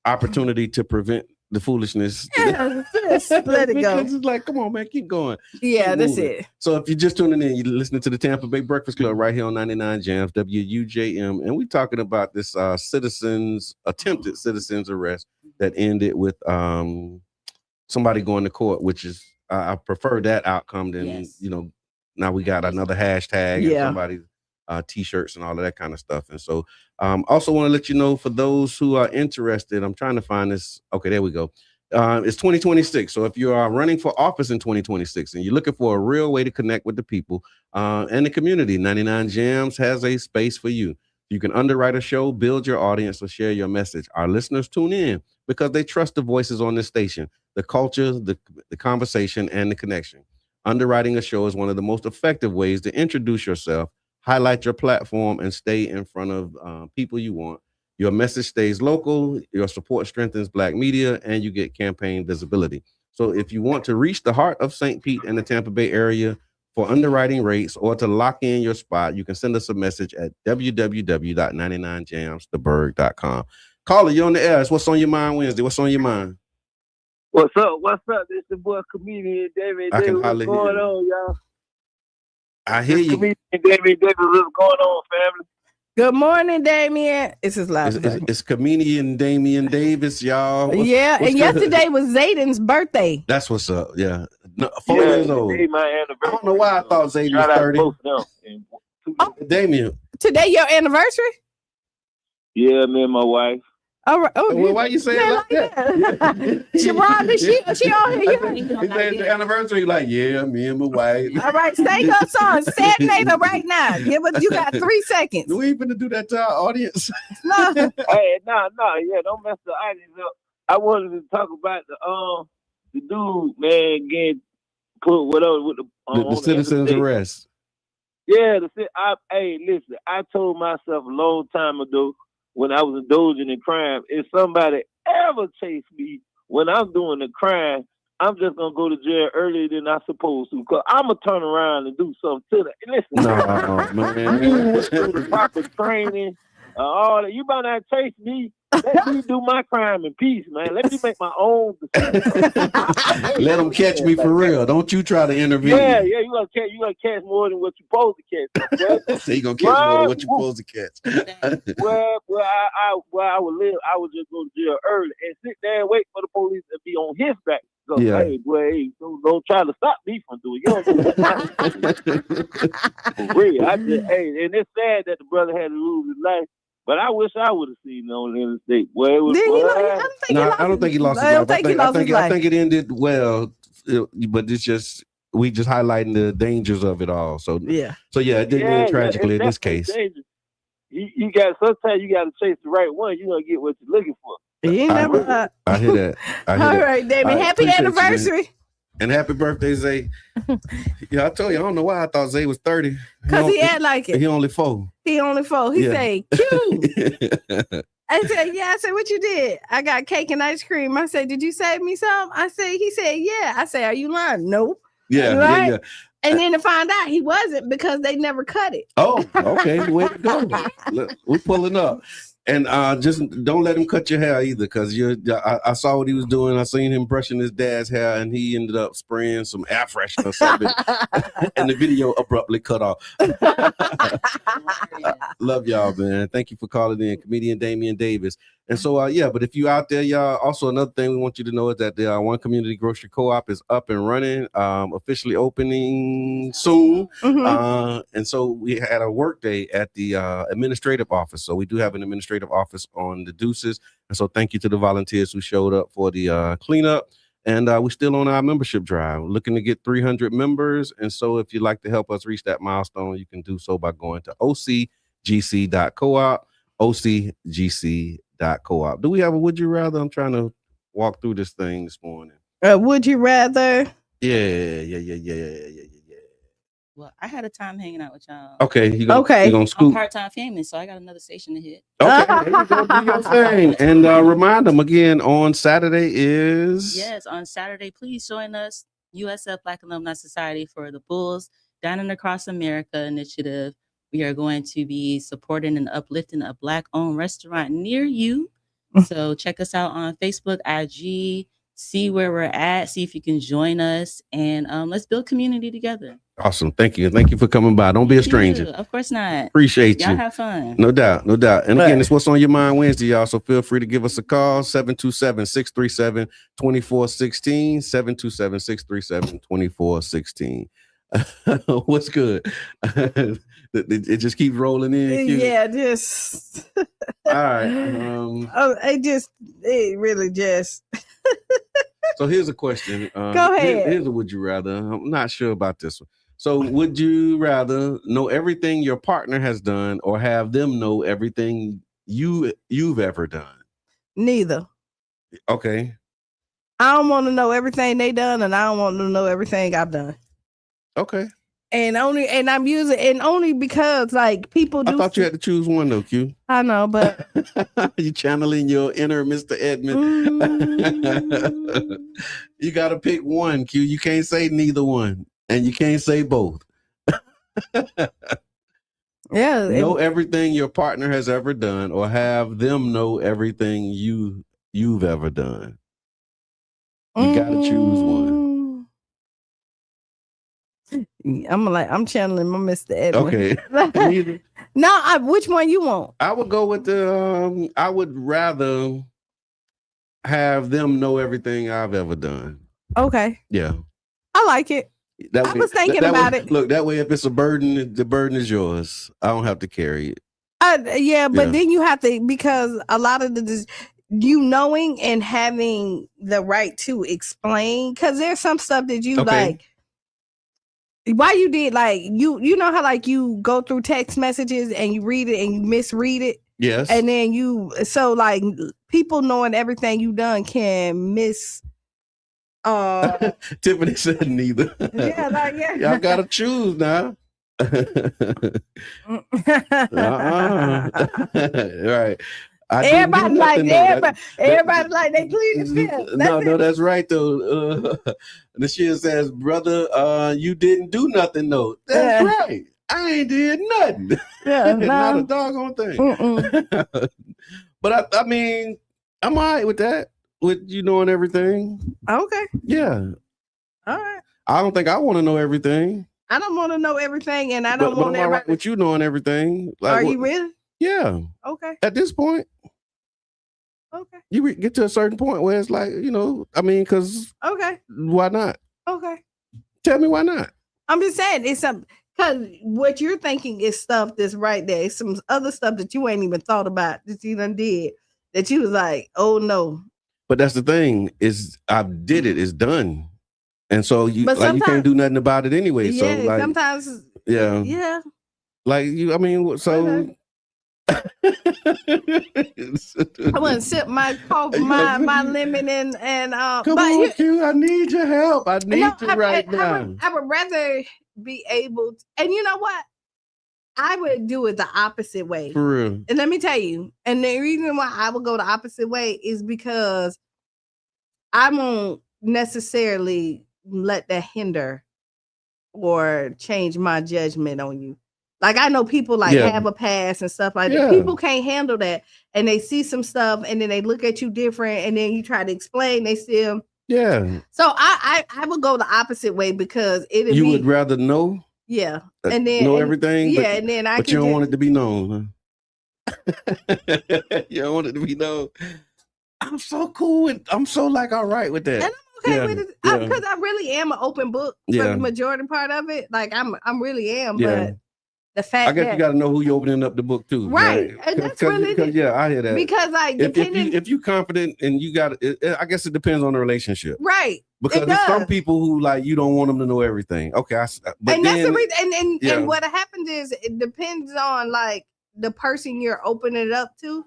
opportunity to prevent the foolishness. Yeah, let it go. It's like, come on, man, keep going. Yeah, keep that's moving. it. So if you're just tuning in, you're listening to the Tampa Bay Breakfast Club right here on 99 Jams, WUJM, and we're talking about this attempted citizens arrest that ended with somebody going to court, which is I prefer that outcome than now we got another hashtag and somebody's t-shirts and all of that kind of stuff. And so also want to let you know, for those who are interested, I'm trying to find this. Okay, there we go. It's 2026. So if you are running for office in 2026 and you're looking for a real way to connect with the people and the community, 99 Jams has a space for you. You can underwrite a show, build your audience, or share your message. Our listeners tune in because they trust the voices on this station, the culture, the conversation, and the connection. Underwriting a show is one of the most effective ways to introduce yourself, highlight your platform, and stay in front of people you want. Your message stays local, your support strengthens Black media, and you get campaign visibility. So if you want to reach the heart of St. Pete and the Tampa Bay area for underwriting rates or to lock in your spot, you can send us a message at www.99jamstheberg.com. Caller, you're on the air. It's What's on Your Mind Wednesday. What's on your mind? What's up? This the boy comedian David. I can what's hardly going hear you. on, y'all? I hear you. Comedian David, what's going on, family? Good morning, Damien. It's his last name. It's comedian Damian Davis, y'all. What's yesterday was Zayden's birthday. That's what's up. Yeah. 4 years old. I don't know why I thought Zayden was 30. Damien. Today your anniversary? Yeah, me and my wife. All right. Oh, well, why you say it like that? Sharonda, she on here. He said the anniversary, like, yeah, me and my wife. All right, stay your song. Serenade her right now. You got 3 seconds. Do we even do that to our audience? No. Hey, no, yeah, don't mess the audience up. I wanted to talk about the dude, man, getting put whatever with the citizens arrest. Yeah, hey, listen, I told myself a long time ago when I was indulging in crime, if somebody ever chase me when I'm doing the crime, I'm just gonna go to jail earlier than I'm supposed to, because I'm gonna turn around and do something to them. Listen, proper training, all that. You better not chase me. Let me do my crime in peace, man. Let me make my own decision. Let them catch me for real. Don't you try to intervene. Yeah, you gonna catch more than what you're supposed to catch. So you gonna catch more than what you're supposed to catch. Well, I would live. I would just go to jail early and sit there and wait for the police to be on his back. So, hey, boy, don't try to stop me from doing it. For real, and it's sad that the brother had to lose his life. But I wish I would have seen it on the interstate. Well, it was I don't think he lost his life. I think it ended well, but we just highlighting the dangers of it all. So it didn't end tragically in this case. You got sometimes you got to chase the right one. You're gonna get what you're looking for. I hear that. All right, David. Happy anniversary. And happy birthday, Zay. Yeah, I told you, I don't know why I thought Zay was 30. Because he act like it. He only 4. He say, cute. I said, I said, what you did? I got cake and ice cream. I said, did you save me some? He said, yeah. I said, are you lying? Nope. Yeah, right? yeah. And then to find out he wasn't because they never cut it. Oh, okay. Way to go. Look, we're pulling up. And just don't let him cut your hair either, because I saw what he was doing. I seen him brushing his dad's hair, and he ended up spraying some air freshener or something, and the video abruptly cut off. Love y'all, man. Thank you for calling in, comedian Damian Davis. And so, but if you out there, y'all, also another thing we want you to know is that the One Community Grocery Co-op is up and running, officially opening soon. Mm-hmm. And so we had a work day at the administrative office. So we do have an administrative office on the Deuces. And so thank you to the volunteers who showed up for the cleanup. And we're still on our membership drive. We're looking to get 300 members. And so if you'd like to help us reach that milestone, you can do so by going to ocgc.coop, ocgc.coop. Do we have a would you rather? I'm trying to walk through this thing this morning. Would you rather? Yeah. Well, I had a time hanging out with y'all. Okay, you gonna I'm scoop. part-time famous, so I got another station to hit. Okay, there you go, do your thing. And remind them again, on Saturday is... Yes, on Saturday, please join us, USF Black Alumni Society, for the Bulls Dining Across America initiative. We are going to be supporting and uplifting a Black-owned restaurant near you. So check us out on Facebook, IG, see where we're at, see if you can join us, and let's build community together. Awesome. Thank you. Thank you for coming by. Don't be a stranger. Of course not. Appreciate you. Y'all have fun. No doubt. No doubt. And again, it's What's on Your Mind Wednesday, y'all. So feel free to give us a call, 727-637-2416, 727-637-2416. What's good? It just keeps rolling in. Q. Yeah, just. All right. It really just. So here's a question. Go ahead. Here's a would you rather. I'm not sure about this one. So would you rather know everything your partner has done or have them know everything you've ever done? Neither. Okay. I don't want to know everything they done, and I don't want to know everything I've done. Okay. And I'm using only because like people do. I thought you had to choose one though, Q. I know, but you channeling your inner Mr. Edmund. You gotta pick one, Q. You can't say neither one, and you can't say both. Yeah. Know everything your partner has ever done, or have them know everything you've ever done. You gotta choose one. I'm channeling my Mr. Edwin. Okay. No, which one you want? I would go with the I would rather have them know everything I've ever done. Okay. Yeah. I like it. I was thinking about it. Look, that way if it's a burden, the burden is yours. I don't have to carry it. Yeah, but then you have to, because a lot of you knowing and having the right to explain, because there's some stuff that you like. Why you did like you know how like you go through text messages and you read it and you misread it? Yes. And then so like people knowing everything you done can miss. Tiffany said neither. Yeah, like y'all gotta choose now. Right. Everybody like they plead the fifth. No, that's right though. The shit says, brother, you didn't do nothing though. That's right. I ain't did nothing. Yeah, not a doggone thing. But I mean, I'm all right with that. With you knowing everything. Okay. Yeah. All right. I don't think I want to know everything. I don't want to know everything, and I don't want everybody. Right with you knowing everything. Like, are you really? Yeah. Okay. At this point. Okay. You get to a certain point where it's like, I mean, because. Okay. Why not? Okay. Tell me why not. I'm just saying it's because what you're thinking is stuff that's right there. It's some other stuff that you ain't even thought about that you done did that you was like, oh no. But that's the thing is I did it. It's done. And so you can't do nothing about it anyway. Yeah, so like sometimes. Yeah. Yeah. Like I mean, so. Okay. I want to sip my coffee, my lemon and come on, Q, I need your help. I need you right now. I would rather be able to, and you know what? I would do it the opposite way. For real. And let me tell you, and the reason why I would go the opposite way is because I won't necessarily let that hinder or change my judgment on you. Like I know people like have a past and stuff like that. People can't handle that, and they see some stuff, and then they look at you different, and then you try to explain. They still So I would go the opposite way because you would rather know. Yeah, and then know everything. Yeah, but, and then but you don't want it to be known. Huh? You don't want it to be known. I'm so cool and I'm so like all right with that. And I'm okay with it because I really am an open book for the majority part of it. Like I'm really am, but the fact I guess you got to know who you're opening up the book to, right? And that's really because I hear that because like if you confident and you got it, I guess it depends on the relationship, right? Because there's some people who like you don't want them to know everything. Okay, but and that's the reason. And what happens is it depends on like the person you're opening it up to.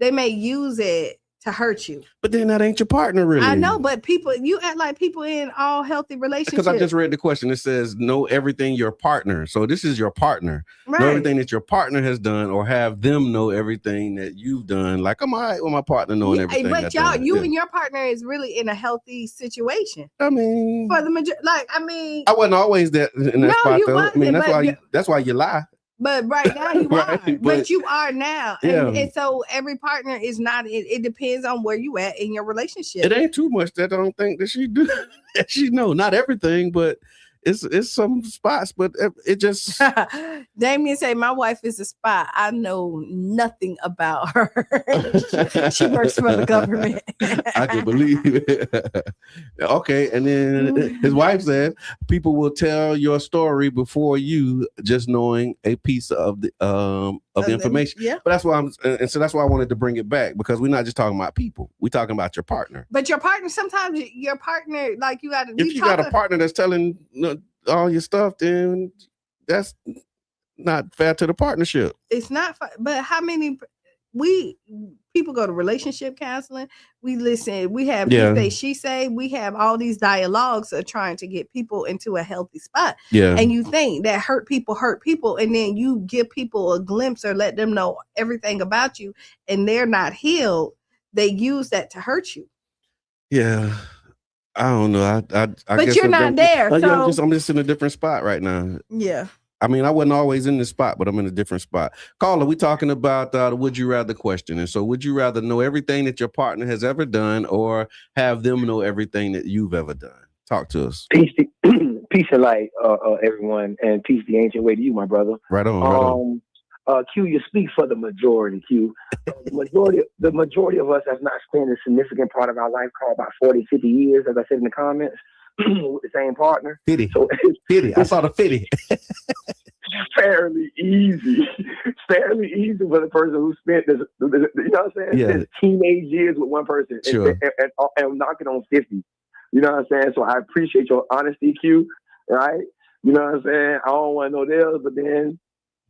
They may use it to hurt you. But then that ain't your partner, really. I know, but you act like people in all healthy relationships. Because I just read the question. It says, know everything your partner. So this is your partner. Right. Know everything that your partner has done or have them know everything that you've done. Like, I'm all right with my partner knowing everything. But you and your partner is really in a healthy situation. I mean. For the majority, I wasn't always that in that spot, though. I mean, that's why you lie. But right now you are, right, but you are now. And so every partner is not, it depends on where you at in your relationship. It ain't too much that I don't think that she do. She know, not everything, but it's some spots, but it just. Damien say, my wife is a spy. I know nothing about her. She works for the government. I can believe it. Okay. And then his wife said, people will tell your story before you just knowing a piece of the information. Yeah. But that's why that's why I wanted to bring it back, because we're not just talking about people. We're talking about your partner. But your partner, sometimes your partner, like you got to. If you got a partner that's telling all your stuff, then that's not fair to the partnership. It's not, but how many people go to relationship counseling? We listen. We have he say, she say. We have all these dialogues of trying to get people into a healthy spot. Yeah, and you think that hurt people, and then you give people a glimpse or let them know everything about you, and they're not healed. They use that to hurt you. Yeah. I don't know. I but guess you're not there. So I'm just in a different spot right now. Yeah. I mean, I wasn't always in this spot, but I'm in a different spot. Caller, we talking about the would you rather question. And so would you rather know everything that your partner has ever done or have them know everything that you've ever done? Talk to us. Peace and light, everyone, and peace the ancient way to you, my brother. Right on. Q, you speak for the majority, Q. The majority of us have not spent a significant part of our life, called about 40, 50 years, as I said in the comments, with the same partner. 50. So 50. I saw the 50. fairly easy for the person who spent this, you know what I'm saying? Yeah. His teenage years with one person and knocking on 50. You know what I'm saying? So I appreciate your honesty, Q, right? You know what I'm saying? I don't want to know theirs, but then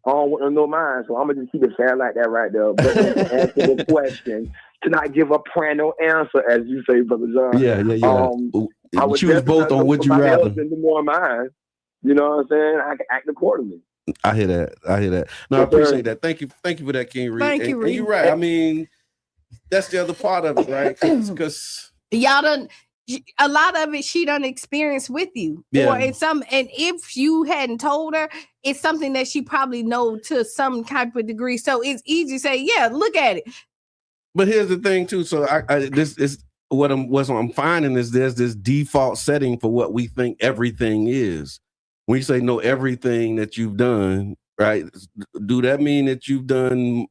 I don't want to know mine, so I'm going to just keep it fair like that right there. But to answer the question, to not give a prano answer, as you say, Brother John. Yeah. I would choose both on would you rather. The more mine, you know what I'm saying? I can act accordingly. I hear that. No, I appreciate that. Thank you for that, King Reed. Thank you, Reed. And you're right. I mean, that's the other part of it, right? Because y'all done. A lot of it she done experience with you, or and if you hadn't told her, it's something that she probably know to some type of degree. So it's easy to say, yeah, look at it. But here's the thing too. So this is what I'm finding is there's this default setting for what we think everything is. When you say know everything that you've done, right? Do that mean that you've done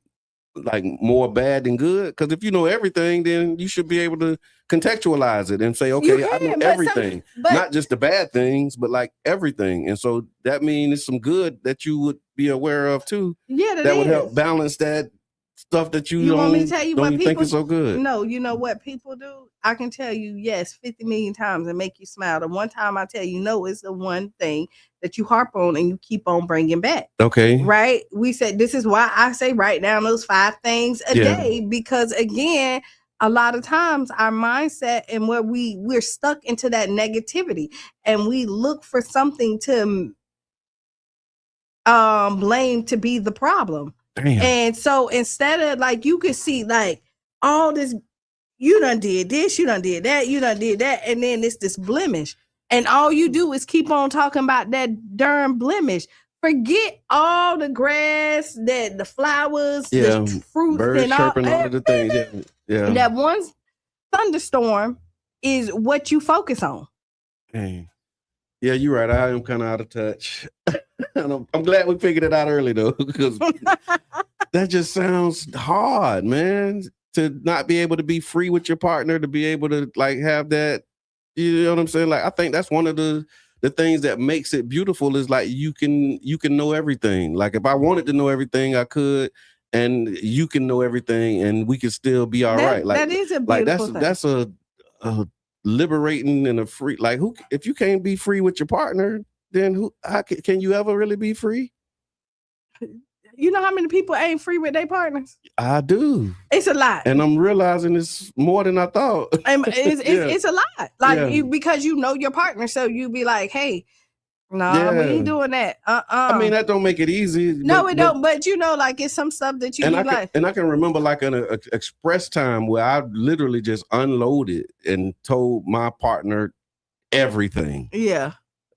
like more bad than good? Because if you know everything, then you should be able to contextualize it and say, okay, I know everything, not just the bad things, but like everything. And so that means it's some good that you would be aware of too. Yeah, that would help balance that stuff that you want me to tell you what people think is so good. No, you know what people do? I can tell you yes 50 million times and make you smile. The one time I tell you no is the one thing that you harp on and you keep on bringing back. Okay. Right? We said this is why I say write down those 5 things a day, because again, a lot of times our mindset and where we're stuck into that negativity and we look for something to blame to be the problem. Damn. And so instead of like you could see like all this, you done did this, you done did that, you done did that, and then it's this blemish. And all you do is keep on talking about that darn blemish. Forget all the grass, the flowers, the fruits, birds and chirping, all of the things. Yeah. That one thunderstorm is what you focus on. Dang. Yeah, you're right. I am kind of out of touch. And I'm glad we figured it out early though, because that just sounds hard, man. To not be able to be free with your partner, to be able to like have that, you know what I'm saying? Like, I think that's one of the things that makes it beautiful is like you can know everything. Like if I wanted to know everything, I could, and you can know everything, and we can still be all right. Like that is a beautiful thing. That's a liberating and a free. Like who? If you can't be free with your partner, then how can you ever really be free? You know how many people ain't free with their partners? I do. It's a lot. And I'm realizing it's more than I thought. It's a lot. Like because you know your partner. So you be like, hey, no, we ain't doing that. I mean, that don't make it easy. No, it don't. But you know, like it's some stuff that you like. And I can remember like an express time where I literally just unloaded and told my partner everything. Yeah.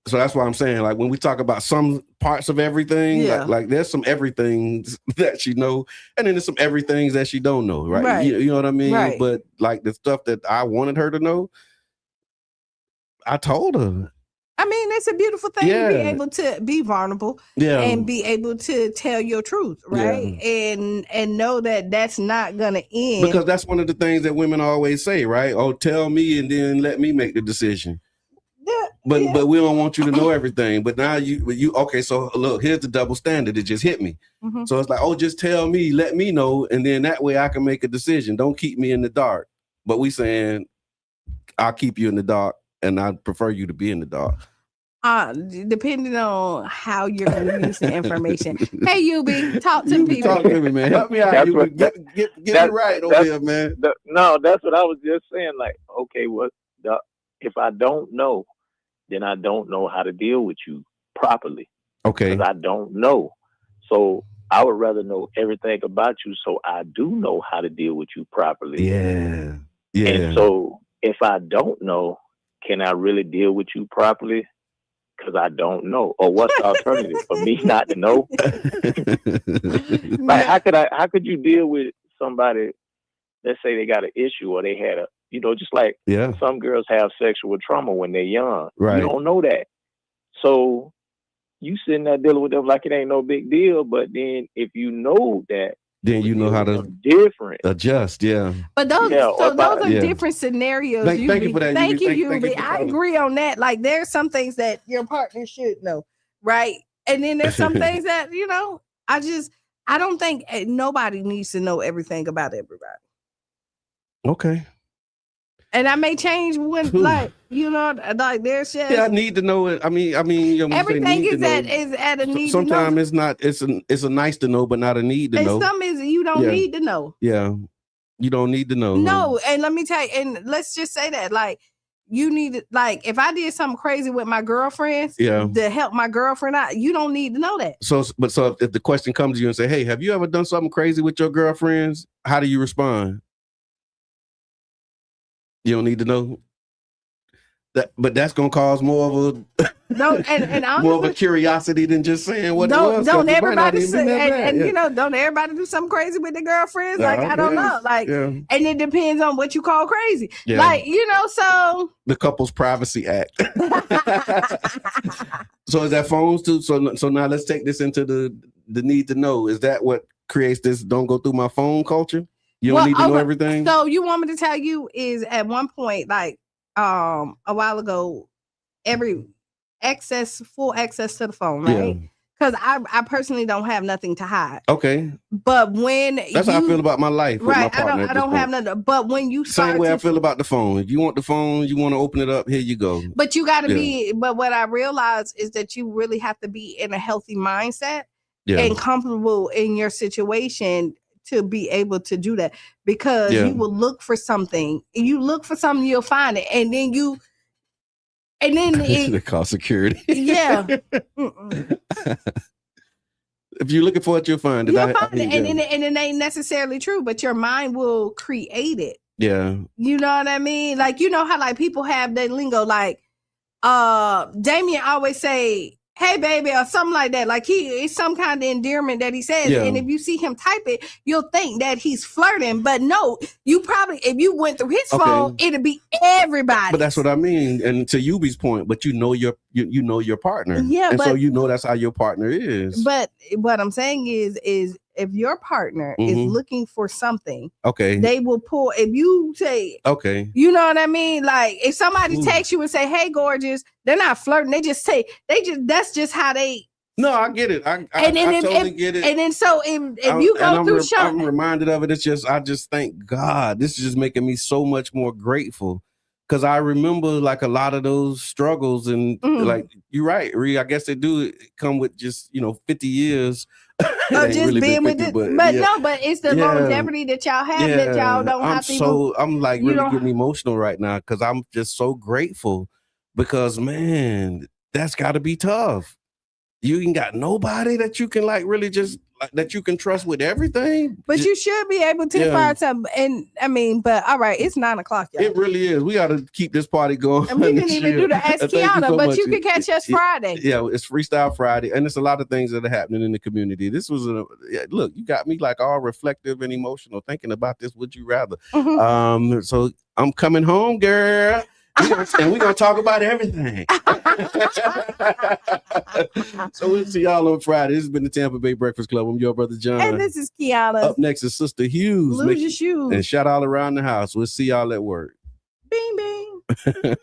So that's why I'm saying, like, when we talk about some parts of everything, like there's some everythings that she know, and then there's some everythings that she don't know, right? You know what I mean? Right. But like the stuff that I wanted her to know, I told her. I mean, it's a beautiful thing to be able to be vulnerable and be able to tell your truth, right? And know that that's not gonna end. Because that's one of the things that women always say, right? Oh, tell me and then let me make the decision. But we don't want you to know everything. But now you okay, so look, here's the double standard. It just hit me. Mm-hmm. So it's like, oh, just tell me, let me know, and then that way I can make a decision. Don't keep me in the dark. But we saying I'll keep you in the dark, and I prefer you to be in the dark. Depending on how you're going to use the information. Hey, Yubi, talk to people. Talk to me, man. Help me out. Get me right over here, man. No, that's what I was just saying. Like, okay, if I don't know, then I don't know how to deal with you properly. Okay. Because I don't know. So I would rather know everything about you so I do know how to deal with you properly. Yeah. And so if I don't know, can I really deal with you properly? Because I don't know. Or what's the alternative for me not to know? Like how could you deal with somebody, let's say they got an issue or they had just like some girls have sexual trauma when they're young. Right. You don't know that. So you sitting there dealing with them like it ain't no big deal. But then if you know that, then you know how to different adjust. Yeah. But those are different scenarios. Thank you for that. Thank you, Yubi. I agree on that. Like there's some things that your partner should know, right? And then there's some things that, I don't think nobody needs to know everything about everybody. Okay. And I may change when, like there's just I need to know it. I mean, everything is at a need. Sometimes to know. it's not. It's a nice to know, but not a need to know. And some is you don't need to know. Yeah, you don't need to know. No, and let me tell you, and let's just say that, like, you need to, like, if I did something crazy with my girlfriends, to help my girlfriend out, you don't need to know that. So if the question comes to you and say, "Hey, have you ever done something crazy with your girlfriends?" How do you respond? You don't need to know that, but that's gonna cause more of a more of a curiosity than just saying what it was. Don't everybody say, don't everybody do something crazy with their girlfriends? Like I don't know, like, and it depends on what you call crazy. Yeah. Like so the Couples Privacy Act. So is that phones too? So now let's take this into the need to know. Is that what creates this "don't go through my phone" culture? You don't need to know everything. So you want me to tell you is at one point, like a while ago, full access to the phone, right? Because I personally don't have nothing to hide. Okay. But when that's how I feel about my life. With my partner I don't have nothing. But when you same way I feel about the phone. If you want the phone, you want to open it up, here you go. But you got to be. But what I realized is that you really have to be in a healthy mindset and comfortable in your situation to be able to do that, because you will look for something. You look for something, you'll find it, and then it costs security. Yeah. If you're looking for it, you'll find it. You'll find it, and it ain't necessarily true, but your mind will create it. Yeah. You know what I mean? Like, you know how like people have that lingo, like Damien always say, "Hey, baby," or something like that. Like it's some kind of endearment that he says. Yeah. And if you see him type it, you'll think that he's flirting. But no, you probably, if you went through his phone, it'd be everybody. But that's what I mean. And to Yubi's point, but you know your partner. Yeah, and so you know that's how your partner is. But what I'm saying is if your partner is looking for something, they will pull. If you say, you know what I mean? Like if somebody texts you and say, "Hey, gorgeous," they're not flirting. They just say, that's just how they. No, I get it. I totally get it. And then so if you go through I'm reminded of it. I just thank God. This is just making me so much more grateful. Because I remember like a lot of those struggles and like, you're right, Ree, I guess they do come with just, 50 years. Of just really being 50, with it. But it's the longevity that y'all have that y'all don't have to. I'm like really getting emotional right now because I'm just so grateful because, man, that's got to be tough. You ain't got nobody that you can like really just that you can trust with everything. But you should be able to find something. And I mean, but all right, it's 9:00, y'all. It really is. We got to keep this party going. And we didn't even do the Ask Qiana, but you can catch us Friday. Yeah, it's Freestyle Friday, and it's a lot of things that are happening in the community. This was look, you got me like all reflective and emotional thinking about this. Would you rather? So I'm coming home, girl. And we're going to talk about everything. So we'll see y'all on Friday. This has been the Tampa Bay Breakfast Club. I'm your brother, John. And this is Qiana. Up next is Sister Hughes. Lose your shoes. And shout all around the house. We'll see y'all at work. Bing, bing.